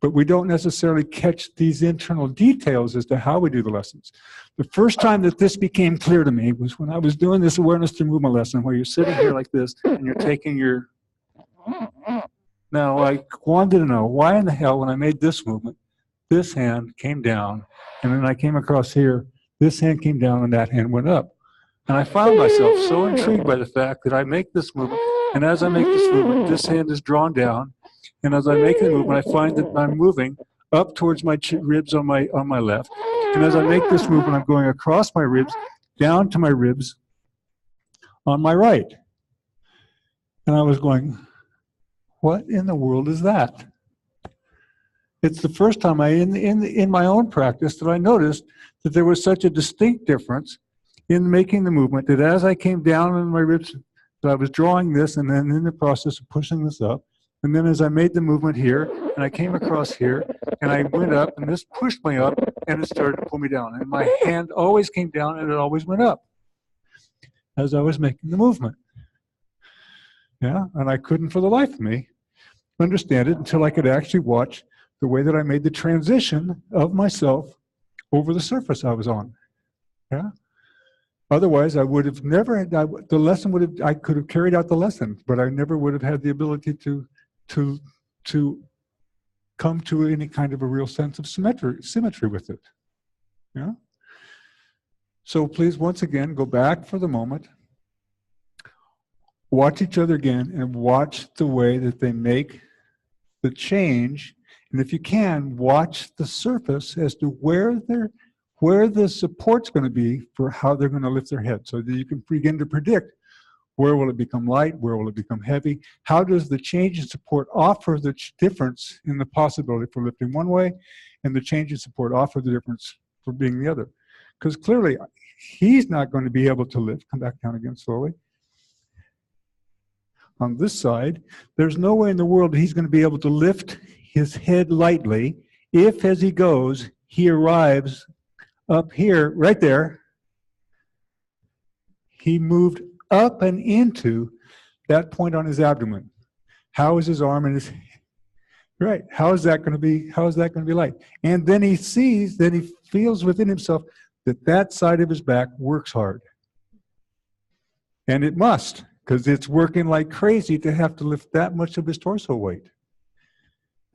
but we don't necessarily catch these internal details as to how we do the lessons. The first time that this became clear to me was when I was doing this awareness to movement lesson where you're sitting here like this and you're taking your, now I wanted to know why in the hell when I made this movement, this hand came down, and then I came across here, this hand came down and that hand went up. And I found myself so intrigued by the fact that I make this movement, and as I make this movement, this hand is drawn down, and as I make the movement, I find that I'm moving up towards my ribs on my left, and as I make this movement, I'm going across my ribs, down to my ribs on my right. And I was going, what in the world is that? It's the first time in my own practice that I noticed that there was such a distinct difference in making the movement, that as I came down on my ribs, that I was drawing this, and then in the process of pushing this up, and then as I made the movement here, and I came across here, and I went up, and this pushed me up, and it started to pull me down. And my hand always came down, and it always went up as I was making the movement. Yeah, and I couldn't for the life of me understand it until I could actually watch the way that I made the transition of myself over the surface I was on. Yeah. Otherwise, I would have never, I could have carried out the lesson, but I never would have had the ability to come to any kind of a real sense of symmetry with it. Yeah? So please, once again, go back for the moment, watch each other again, and watch the way that they make the change. And if you can, watch the surface as to where the support's going to be for how they're going to lift their head, so that you can begin to predict where will it become light, where will it become heavy, how does the change in support offer the difference in the possibility for lifting one way, and the change in support offer the difference for being the other. Because clearly, he's not going to be able to lift, come back down again slowly. On this side, there's no way in the world that he's going to be able to lift his head lightly if, as he goes, he arrives up here, right there, he moved up and into that point on his abdomen. How is his arm and his, right, how is that going to be light? And then he sees, then he feels within himself that that side of his back works hard. And it must, because it's working like crazy to have to lift that much of his torso weight.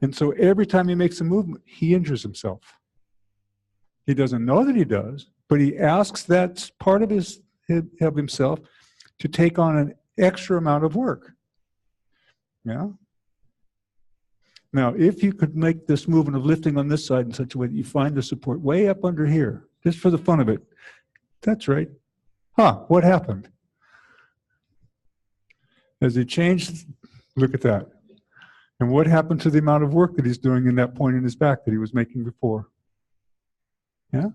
And so every time he makes a movement, he injures himself. He doesn't know that he does, but he asks that part of himself to take on an extra amount of work. Yeah? Now, if you could make this movement of lifting on this side in such a way that you find the support way up under here, just for the fun of it, that's right. Huh, what happened? As he changed, look at that. And what happened to the amount of work that he's doing in that point in his back that he was making before? Yeah?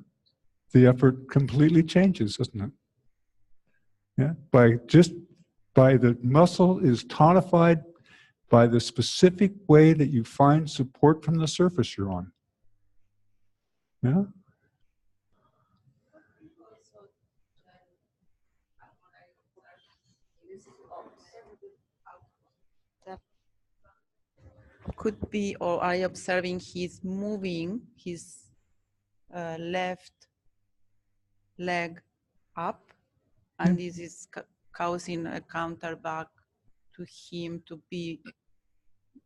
The effort completely changes, doesn't it? Yeah? By the muscle is tonified by the specific way that you find support from the surface you're on. Yeah? Could be, or are you observing he's moving his left leg up, and this is causing a counterback to him to be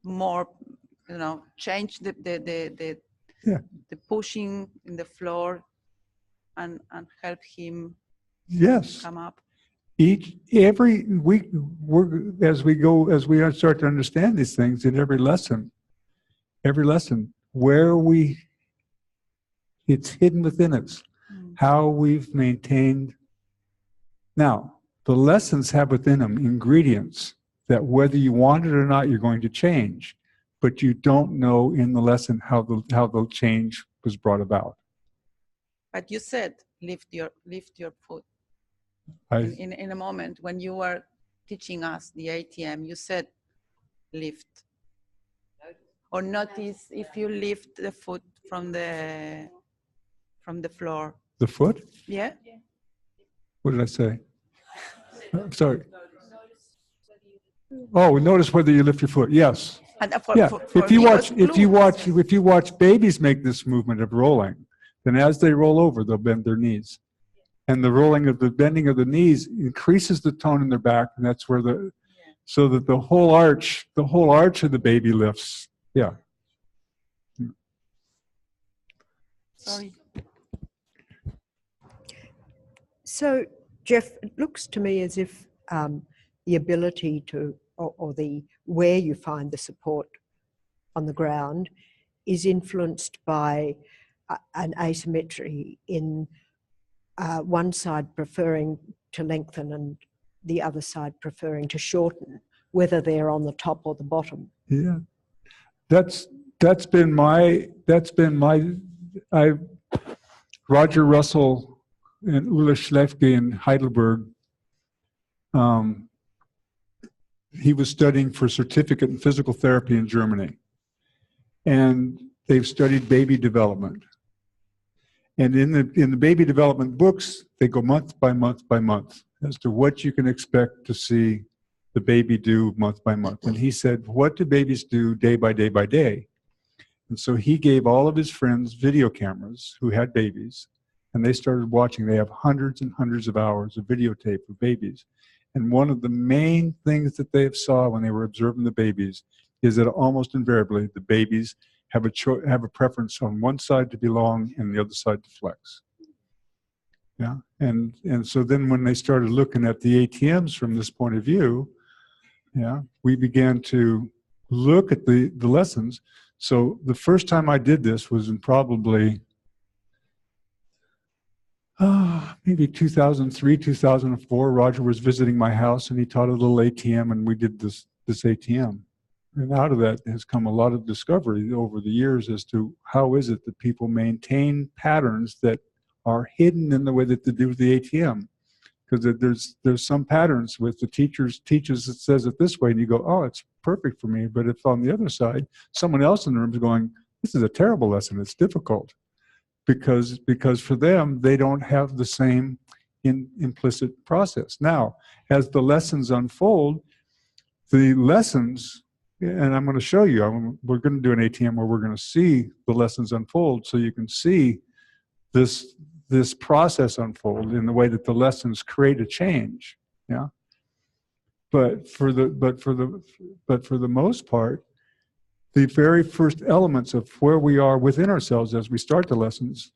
more, change the pushing in the floor and help him come up. Every week, as we start to understand these things in every lesson, every lesson, it's hidden within us, how we've maintained. Now, the lessons have within them ingredients that whether you want it or not, you're going to change, but you don't know in the lesson how the change was brought about. But you said lift your foot. In a moment when you were teaching us the ATM, you said lift. Or notice if you lift the foot from the floor. The foot? Yeah. What did I say? I'm sorry. Oh, notice whether you lift your foot. Yes. And if you watch babies make this movement of rolling, then as they roll over, they'll bend their knees. And the bending of the knees increases the tone in their back, and that's where so that the whole arch of the baby lifts. Yeah. Sorry. So, Jeff, it looks to me as if the ability to, or the where you find the support on the ground is influenced by an asymmetry in one side preferring to lengthen and the other side preferring to shorten, whether they're on the top or the bottom. Yeah, that's been my Roger Russell and Ulla Schlefke in Heidelberg. He was studying for a certificate in physical therapy in Germany, and they've studied baby development. And in the baby development books, they go month by month by month as to what you can expect to see the baby do month by month. And he said, what do babies do day by day by day? And so he gave all of his friends video cameras who had babies, and they started watching. They have hundreds and hundreds of hours of videotape of babies. And one of the main things that they saw when they were observing the babies is that almost invariably the babies have a preference on one side to belong and the other side to flex. Yeah, and so then when they started looking at the ATMs from this point of view, yeah, we began to look at the lessons. So the first time I did this was in probably maybe 2003, 2004. Roger was visiting my house and he taught a little ATM, and we did this ATM. And out of that has come a lot of discovery over the years as to how is it that people maintain patterns that are hidden in the way that they do with the ATM. Because there's some patterns with the teachers teaches it says it this way, and you go, oh, it's perfect for me. But if on the other side, someone else in the room is going, this is a terrible lesson, it's difficult. Because for them, they don't have the same implicit process. Now, as the lessons unfold, the lessons, and I'm going to show you, we're going to do an ATM where we're going to see the lessons unfold so you can see this process unfold in the way that the lessons create a change. Yeah. But for the most part, the very first elements of where we are within ourselves as we start the lessons,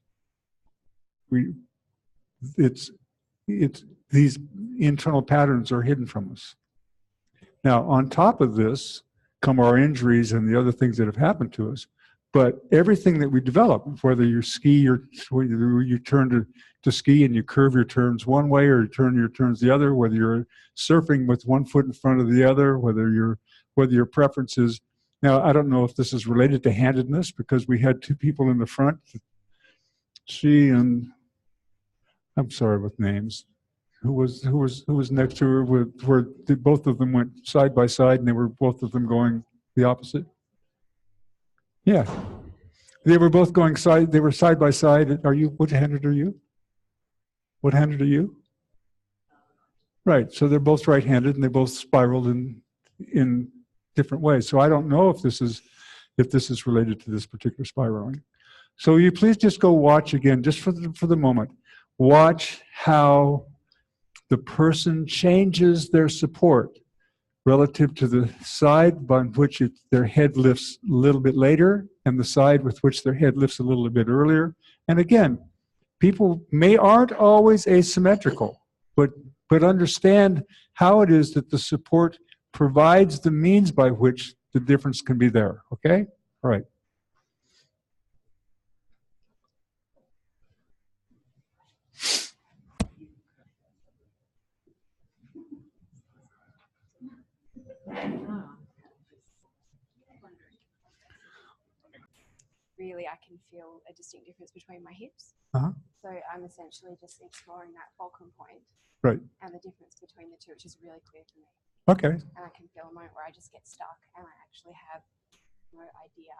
it's these internal patterns are hidden from us. Now, on top of this come our injuries and the other things that have happened to us. But everything that we develop, whether you ski or whether you turn to ski and you curve your turns one way or you turn your turns the other, whether you're surfing with one foot in front of the other, whether your preference is. Now, I don't know if this is related to handedness, because we had two people in the front, she and I'm sorry with names, who was next to her, where both of them went side by side and they were both of them going the opposite. Yeah, they were both going side. They were side by side. Are you? What-handed are you? What-handed are you? Right. So they're both right-handed, and they both spiraled in different ways. So I don't know if this is related to this particular spiraling. So you please just go watch again, just for the moment. Watch how the person changes their support relative to the side on which their head lifts a little bit later and the side with which their head lifts a little bit earlier. And again, people aren't always asymmetrical, but understand how it is that the support provides the means by which the difference can be there, okay? All right. Really, I can feel a distinct difference between my hips. Uh-huh. So I'm essentially just exploring that fulcrum point. Right. And the difference between the two, which is really clear to me. Okay. And I can feel a moment where I just get stuck and I actually have no idea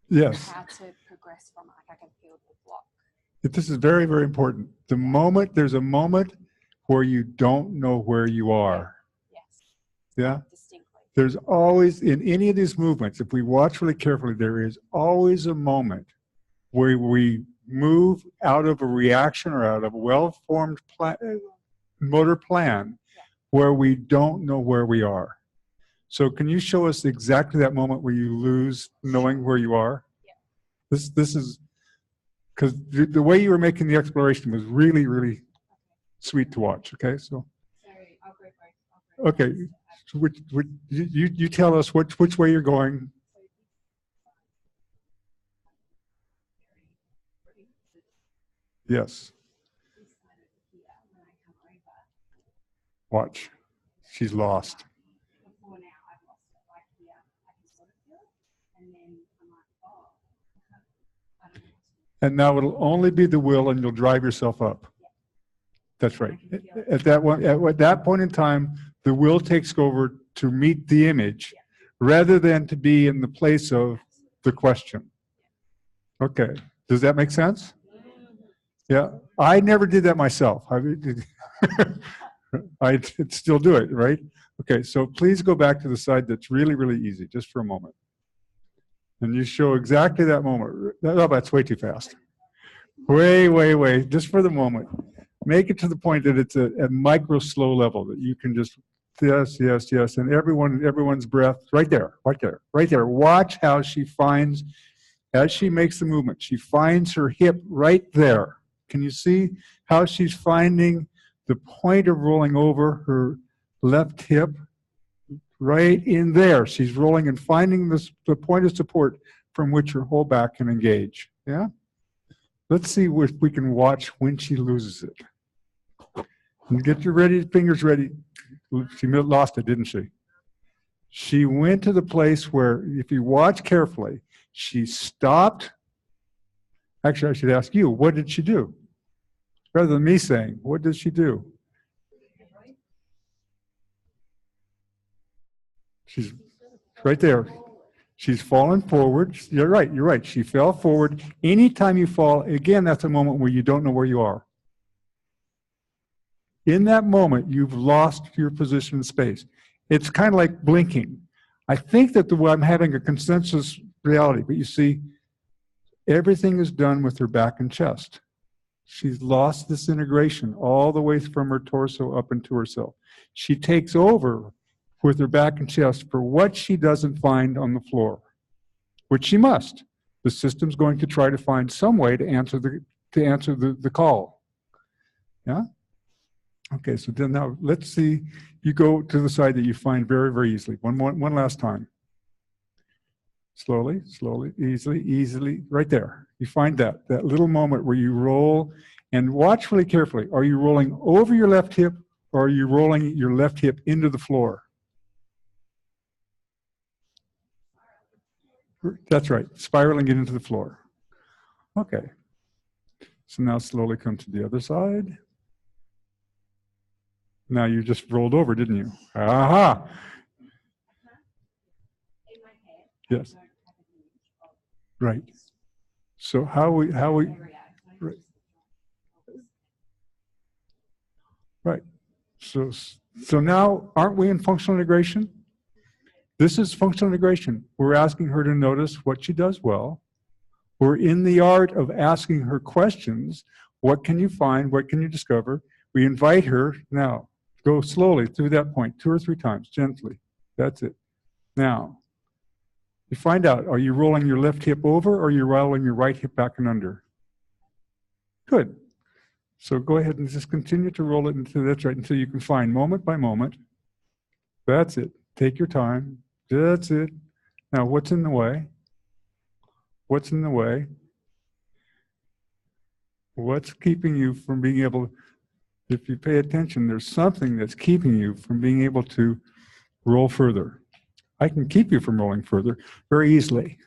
Yes. how to progress from it. Like I can feel the block. This is very, very important. There's a moment where you don't know where you are. Yes. Yeah? Distinctly. There's always, in any of these movements, if we watch really carefully, there is always a moment where we move out of a reaction or out of a well-formed motor plan where we don't know where we are. So can you show us exactly that moment where you lose knowing where you are? Yeah. This is, because the way you were making the exploration was really, really sweet to watch. Okay, so. Sorry, I'll go both. Okay, so you tell us which way you're going. Yes. Watch. She's lost. And now it'll only be the will, and you'll drive yourself up. That's right. At that point in time, the will takes over to meet the image, rather than to be in the place of the question. Okay. Does that make sense? Yeah. I never did that myself. I still do it, right? Okay. So please go back to the side that's really, really easy, just for a moment. And you show exactly that moment. Oh, that's way too fast. Way, just for the moment. Make it to the point that it's a micro slow level that you can just, yes, and everyone's breath, right there. Watch how she finds, as she makes the movement, she finds her hip right there. Can you see how she's finding the point of rolling over her left hip? Right in there. She's rolling and finding the point of support from which her whole back can engage. Yeah? Let's see if we can watch when she loses it. And get your fingers ready. She lost it, didn't she? She went to the place where, if you watch carefully, she stopped. Actually, I should ask you, what did she do? Rather than me saying, what did she do? She's right there. She's fallen forward. You're right. She fell forward. Anytime you fall, again, that's a moment where you don't know where you are. In that moment, you've lost your position in space. It's kind of like blinking. I think that I'm having a consensus reality, but you see, everything is done with her back and chest. She's lost this integration all the way from her torso up into herself. She takes over with her back and chest for what she doesn't find on the floor, which she must. The system's going to try to find some way to answer the call. Yeah? Okay, so then now let's see, you go to the side that you find very, very easily. One last time. Slowly, easily, right there. You find that little moment where you roll, and watch really carefully. Are you rolling over your left hip, or are you rolling your left hip into the floor? That's right, spiraling it into the floor. Okay. So now slowly come to the other side. Now you just rolled over, didn't you? Aha! Yes. Right. So how we right. So now aren't we in functional integration? This is functional integration. We're asking her to notice what she does well. We're in the art of asking her questions. What can you find? What can you discover? We invite her now. Go slowly through that point 2 or 3 times, gently. That's it. Now, you find out, are you rolling your left hip over, or are you rolling your right hip back and under? Good. So go ahead and just continue to roll it until you can find moment by moment. That's it. Take your time. That's it. Now, what's in the way? What's in the way? What's keeping you from being able, if you pay attention, there's something that's keeping you from being able to Roll further. I can keep you from rolling further very easily.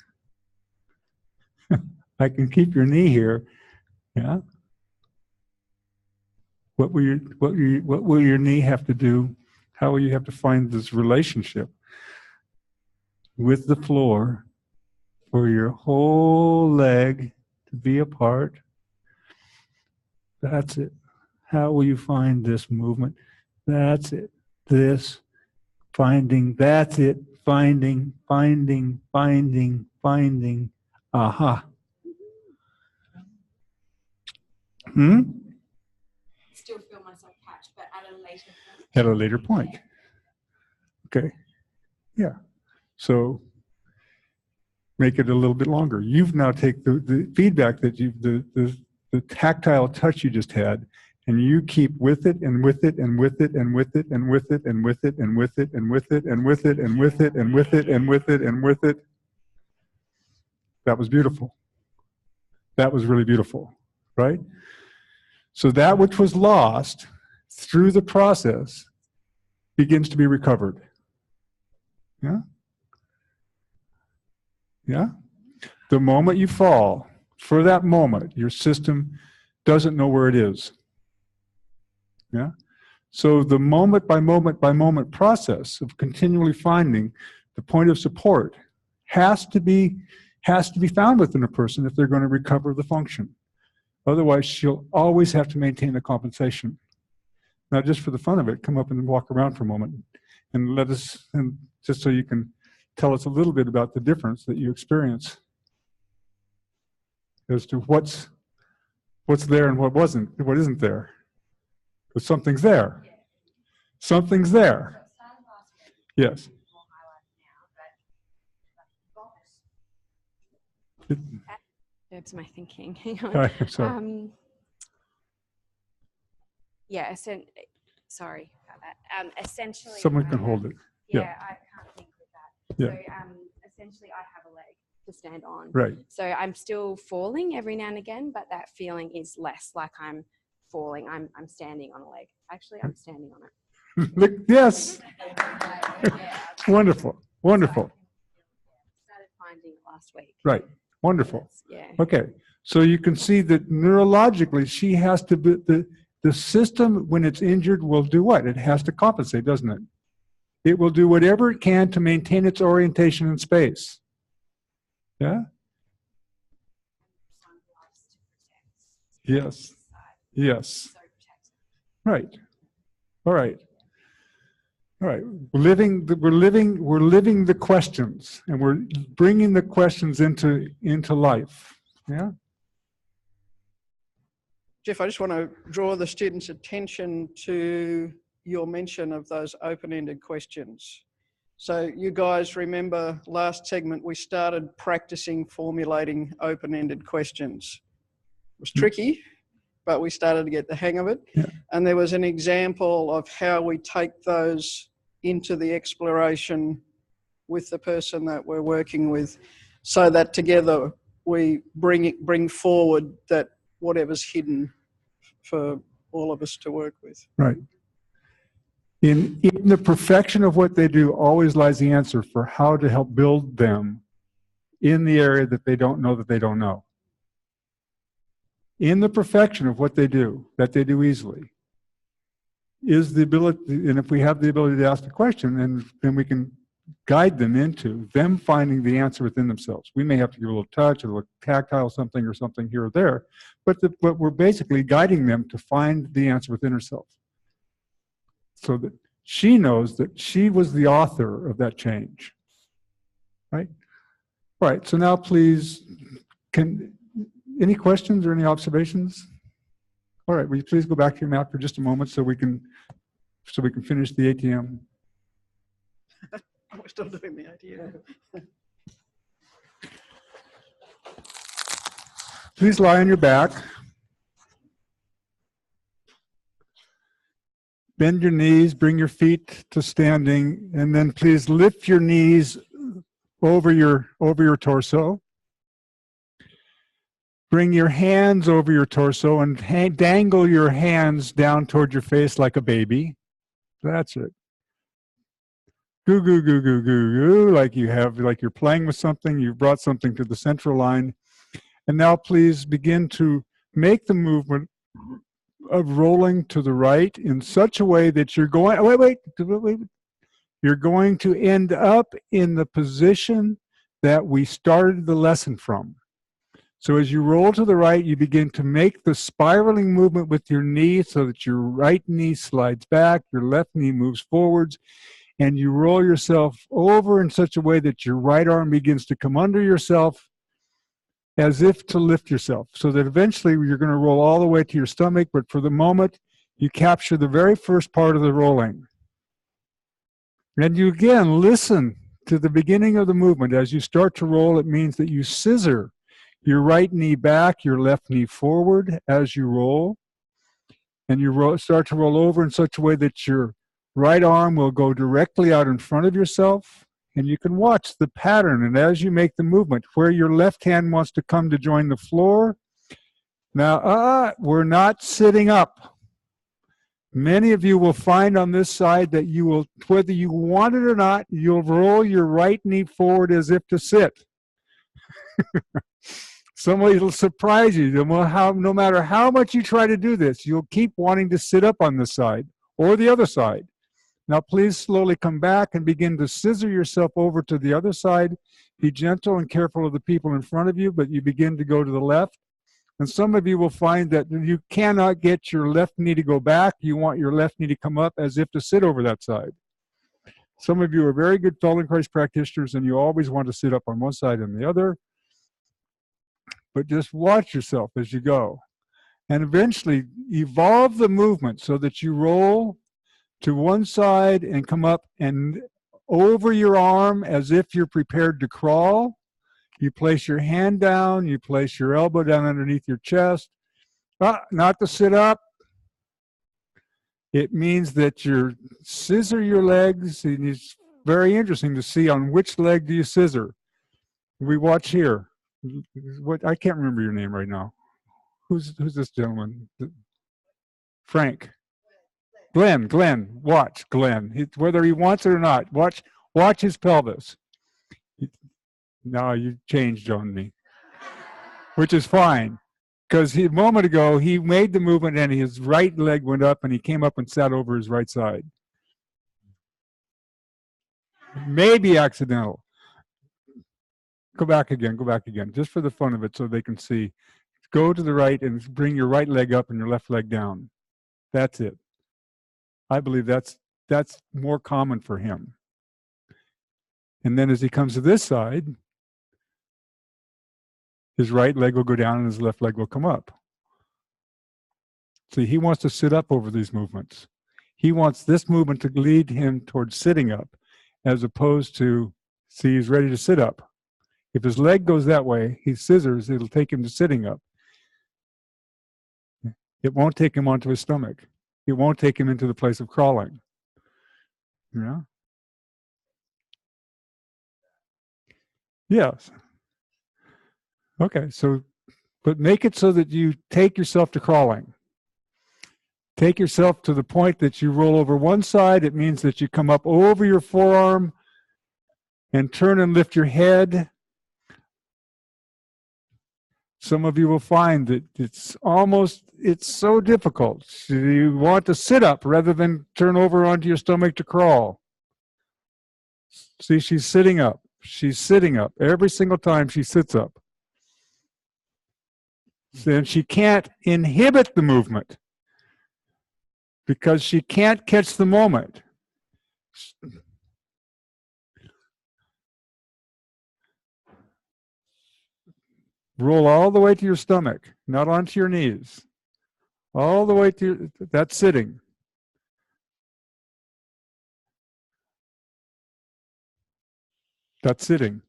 I can keep your knee here. Yeah. What will your knee have to do? How will you have to find this relationship with the floor for your whole leg to be apart? That's it. How will you find this movement? That's it. This, finding, that's it. Finding, finding, finding, finding. Aha. Still feel myself catch, but at a later point. At a later point. Okay. Yeah. So make it a little bit longer. You've now taken the feedback that the tactile touch you just had, and you keep with it and with it and with it and with it and with it and with it and with it and with it and with it and with it and with it and with it and with it. That was beautiful. That was really beautiful, right? So that which was lost through the process begins to be recovered. Yeah? Yeah? The moment you fall, for that moment, your system doesn't know where it is. Yeah? So the moment by moment by moment process of continually finding the point of support has to be found within a person if they're going to recover the function. Otherwise, she'll always have to maintain the compensation. Now, just for the fun of it, come up and walk around for a moment and let us, and just so you can tell us a little bit about the difference that you experience as to what's there and what isn't there. Because something's there. Something's there. Yes. That's my thinking. Hang on. Oh, sorry. Yeah, sorry about that. Essentially, Someone can hold it. Yeah, I can't think with that. Yeah. So essentially, I have a leg to stand on. Right. So I'm still falling every now and again, but that feeling is less like I'm falling. I'm standing on a leg. Actually, I'm standing on it. Yes. Wonderful. Wonderful. Started finding it last week. Right. Wonderful. Yeah. Okay. So you can see that neurologically, she has to be, the system, when it's injured, will do what? It has to compensate, doesn't it? It will do whatever it can to maintain its orientation in space. Yeah? Yes. Yes. Right. All right. All right. We're living the questions, and we're bringing the questions into life. Yeah? Jeff, I just want to draw the students' attention to your mention of those open-ended questions. So you guys remember last segment, we started practicing formulating open-ended questions. It was tricky, but we started to get the hang of it. Yeah. And there was an example of how we take those into the exploration with the person that we're working with, so that together we bring forward that whatever's hidden for all of us to work with. Right. In the perfection of what they do always lies the answer for how to help build them in the area that they don't know that they don't know. In the perfection of what they do, that they do easily, is the ability, and if we have the ability to ask the question, then we can guide them into them finding the answer within themselves. We may have to give a little touch, a little tactile something or something here or there, but we're basically guiding them to find the answer within herself, so that she knows that she was the author of that change. Right? All right, so now please, any questions or any observations? All right, will you please go back to your map for just a moment so we can finish the ATM? We're still doing the ATM. Please lie on your back. Bend your knees, bring your feet to standing, and then please lift your knees over your torso. Bring your hands over your torso and dangle your hands down toward your face like a baby. That's it. goo, goo, goo, goo, goo, goo, like you're playing with something. You've brought something to the central line. And now please begin to make the movement of rolling to the right in such a way that you're going, wait, you're going to end up in the position that we started the lesson from. So as you roll to the right, you begin to make the spiraling movement with your knee so that your right knee slides back, your left knee moves forwards, and you roll yourself over in such a way that your right arm begins to come under yourself as if to lift yourself, so that eventually you're going to roll all the way to your stomach, but for the moment, you capture the very first part of the rolling. And you again listen to the beginning of the movement. As you start to roll, it means that you scissor your right knee back, your left knee forward as you roll. And you start to roll over in such a way that your right arm will go directly out in front of yourself. And you can watch the pattern. And as you make the movement, where your left hand wants to come to join the floor, now, we're not sitting up. Many of you will find on this side that you will, whether you want it or not, you'll roll your right knee forward as if to sit. Somebody will surprise you. No matter how much you try to do this, you'll keep wanting to sit up on this side or the other side. Now, please slowly come back and begin to scissor yourself over to the other side. Be gentle and careful of the people in front of you, but you begin to go to the left. And some of you will find that you cannot get your left knee to go back. You want your left knee to come up as if to sit over that side. Some of you are very good Feldenkrais practitioners, and you always want to sit up on one side and the other. But just watch yourself as you go. And eventually evolve the movement so that you roll to one side and come up and over your arm as if you're prepared to crawl. You place your hand down, you place your elbow down underneath your chest. Not to sit up. It means that you scissor your legs, and it's very interesting to see on which leg do you scissor. We watch here. I can't remember your name right now. Who's this gentleman? Frank. Glenn, watch Glenn. Whether he wants it or not, watch his pelvis. No, you changed on me, which is fine, because a moment ago he made the movement and his right leg went up and he came up and sat over his right side. Maybe accidental. Go back again, just for the fun of it so they can see. Go to the right and bring your right leg up and your left leg down. That's it. I believe that's more common for him. And then as he comes to this side, his right leg will go down and his left leg will come up. See, he wants to sit up over these movements. He wants this movement to lead him towards sitting up, as opposed to, see, he's ready to sit up. If his leg goes that way, he scissors, it'll take him to sitting up. It won't take him onto his stomach. It won't take him into the place of crawling. Yeah? Yes. Okay, so, but make it so that you take yourself to crawling. Take yourself to the point that you roll over one side. It means that you come up over your forearm and turn and lift your head. Some of you will find that it's so difficult. You want to sit up rather than turn over onto your stomach to crawl. See, she's sitting up. She's sitting up. Every single time she sits up. And she can't inhibit the movement because she can't catch the moment. Roll all the way to your stomach, not onto your knees. All the way to that's sitting. That's sitting.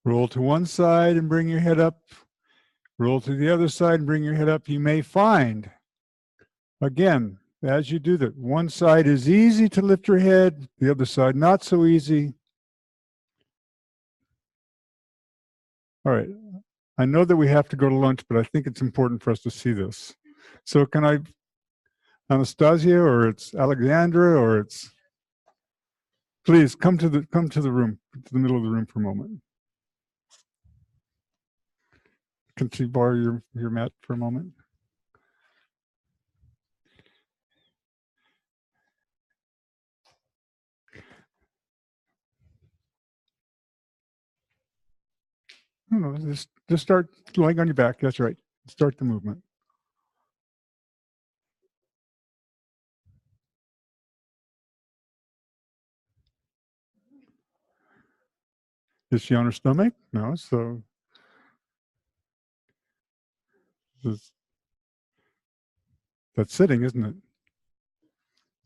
Roll to one side and bring your head up. Roll to the other side and bring your head up. You may find, again, as you do that, one side is easy to lift your head, the other side not so easy. All right. I know that we have to go to lunch, but I think it's important for us to see this. So can I, Anastasia, or it's Alexandra, or it's, please come to the room, to the middle of the room for a moment. Can you borrow your mat for a moment? No, just start lying on your back. That's right. Start the movement. Is she on her stomach? No. So that's sitting, isn't it?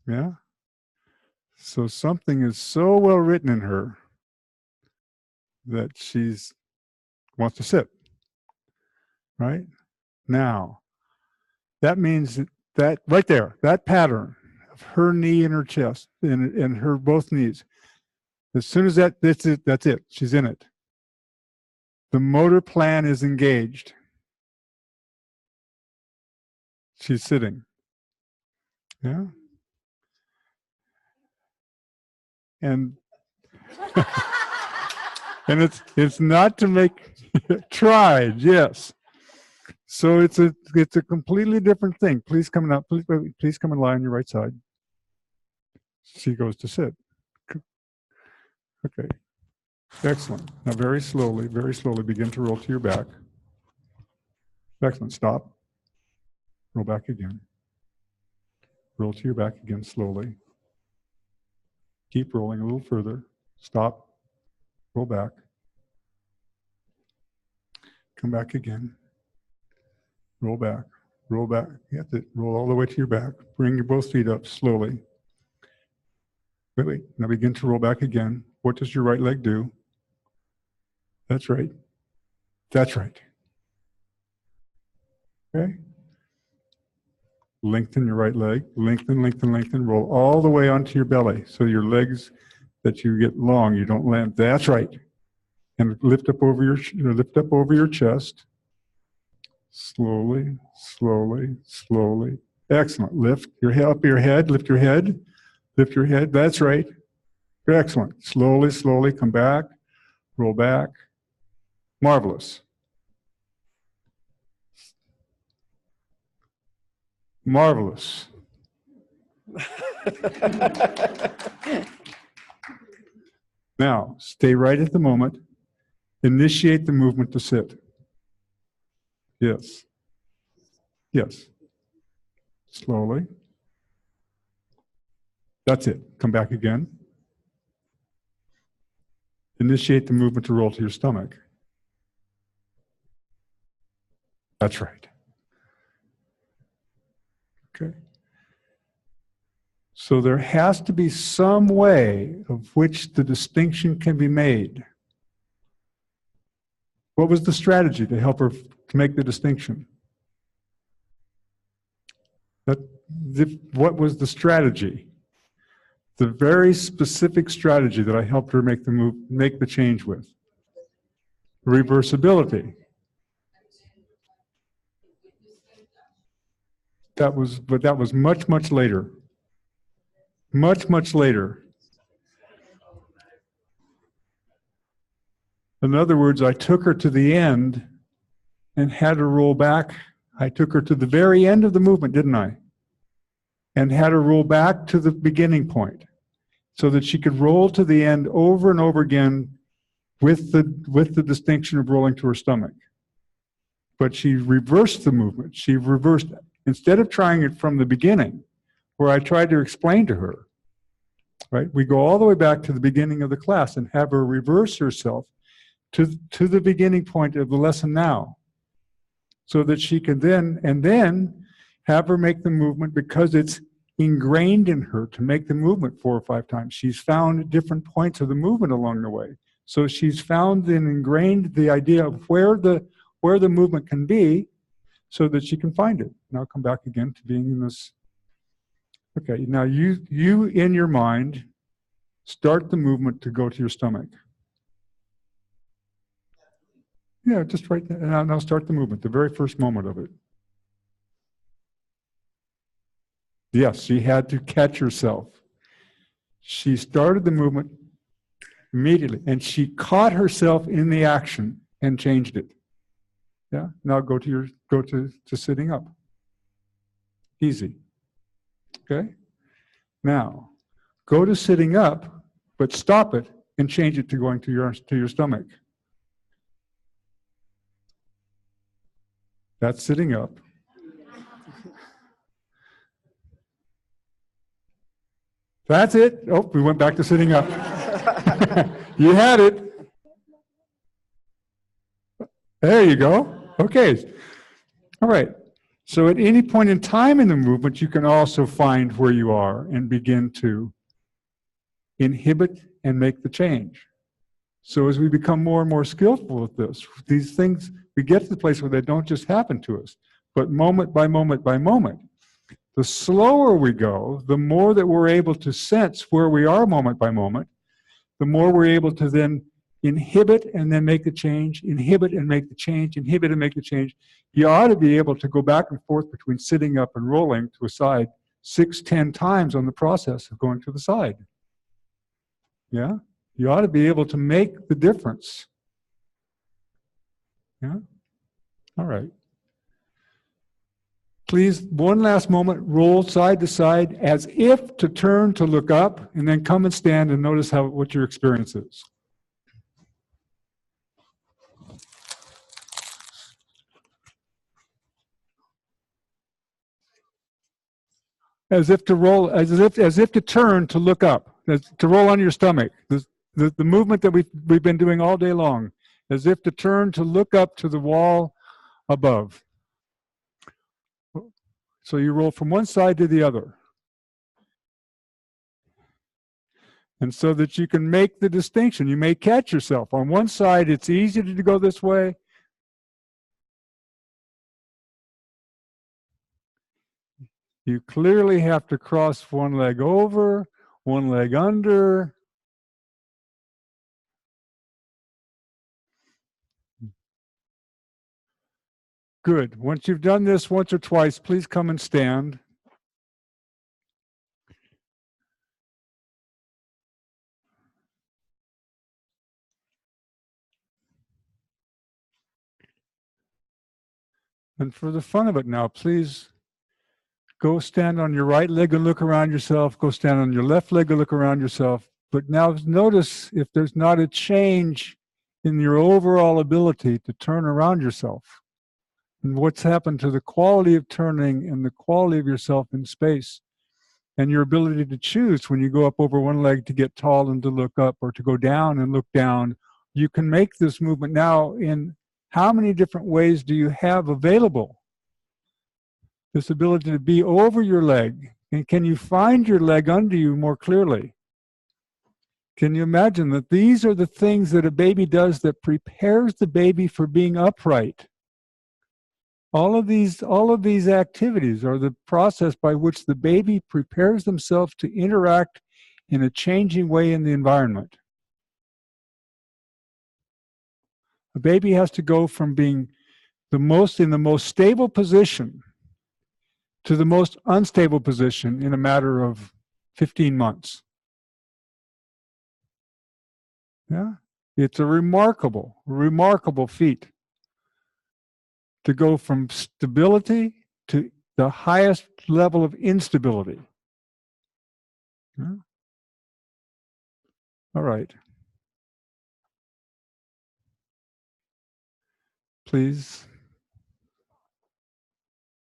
Yeah. So something is so well written in her that she's wants to sit. Right? Now, that means that right there, that pattern of her knee and her chest and her both knees, as soon as that's it. She's in it. The motor plan is engaged. She's sitting. Yeah. And and it's not to make tried, yes. So it's a completely different thing. Please come out. Please come and lie on your right side. She goes to sit. Okay. Excellent. Now very slowly begin to roll to your back. Excellent. Stop. Roll back again. Roll to your back again slowly. Keep rolling a little further. Stop. Roll back. Come back again. Roll back. Roll back. You have to roll all the way to your back. Bring your both feet up slowly. Wait. Now begin to roll back again. What does your right leg do? That's right. That's right. Okay. Lengthen your right leg. Lengthen, lengthen, lengthen. Roll all the way onto your belly. So your legs that you get long, you don't land. That's right. And lift up over your chest. Slowly, slowly, slowly. Excellent. Lift your head up your head. Lift your head. Lift your head. That's right. Excellent. Slowly, slowly come back. Roll back. Marvelous. Marvelous. Now, stay right at the moment. Initiate the movement to sit. Yes. Yes. Slowly. That's it. Come back again. Initiate the movement to roll to your stomach. That's right. Okay. So there has to be some way of which the distinction can be made. What was the strategy to help her to make the distinction? What was the strategy? The very specific strategy that I helped her make the change with. Reversibility. But that was much, much later. Much, much later. In other words, I took her to the end and had her roll back. I took her to the very end of the movement, didn't I? And had her roll back to the beginning point so that she could roll to the end over and over again with the distinction of rolling to her stomach. But she reversed the movement. She reversed it. Instead of trying it from the beginning, where I tried to explain to her, right? We go all the way back to the beginning of the class and have her reverse herself to the beginning point of the lesson now, so that she can then have her make the movement because it's ingrained in her to make the movement 4 or 5 times. She's found different points of the movement along the way. So she's found and ingrained the idea of where the movement can be so that she can find it. Now come back again to being in this. Okay, now you in your mind start the movement to go to your stomach. Yeah, just right there. Now start the movement, the very first moment of it. Yes, she had to catch herself. She started the movement immediately, and she caught herself in the action and changed it. Yeah. Now go to sitting up. Easy. Okay. Now go to sitting up, but stop it and change it to going to your stomach. That's sitting up. That's it. Oh, we went back to sitting up. You had it. There you go. Okay. All right. So at any point in time in the movement, you can also find where you are and begin to inhibit and make the change. So as we become more and more skillful with this, these things, we get to the place where they don't just happen to us, but moment by moment by moment. The slower we go, the more that we're able to sense where we are moment by moment, the more we're able to then inhibit and then make the change, inhibit and make the change, inhibit and make the change. You ought to be able to go back and forth between sitting up and rolling to a side 6-10 times on the process of going to the side. Yeah? You ought to be able to make the difference. Yeah? All right. Please, one last moment, roll side to side as if to turn to look up, and then come and stand and notice what your experience is. As if to roll, as if to turn to look up, to roll on your stomach. The movement that we've been doing all day long, as if to turn to look up to the wall above. So you roll from one side to the other. And so that you can make the distinction. You may catch yourself. On one side, it's easy to go this way. You clearly have to cross one leg over, one leg under. Good. Once you've done this once or twice, please come and stand. And for the fun of it now, please go stand on your right leg and look around yourself. Go stand on your left leg and look around yourself. But now notice if there's not a change in your overall ability to turn around yourself. And what's happened to the quality of turning and the quality of yourself in space. And your ability to choose when you go up over one leg to get tall and to look up, or to go down and look down. You can make this movement now in how many different ways do you have available? This ability to be over your leg. And can you find your leg under you more clearly? Can you imagine that these are the things that a baby does that prepares the baby for being upright? All of these activities are the process by which the baby prepares themselves to interact in a changing way in the environment. A baby has to go from being in the most stable position to the most unstable position in a matter of 15 months. Yeah, it's a remarkable, remarkable feat to go from stability to the highest level of instability. Yeah. All right. Please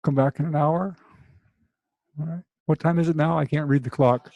come back in an hour. All right. What time is it now? I can't read the clock.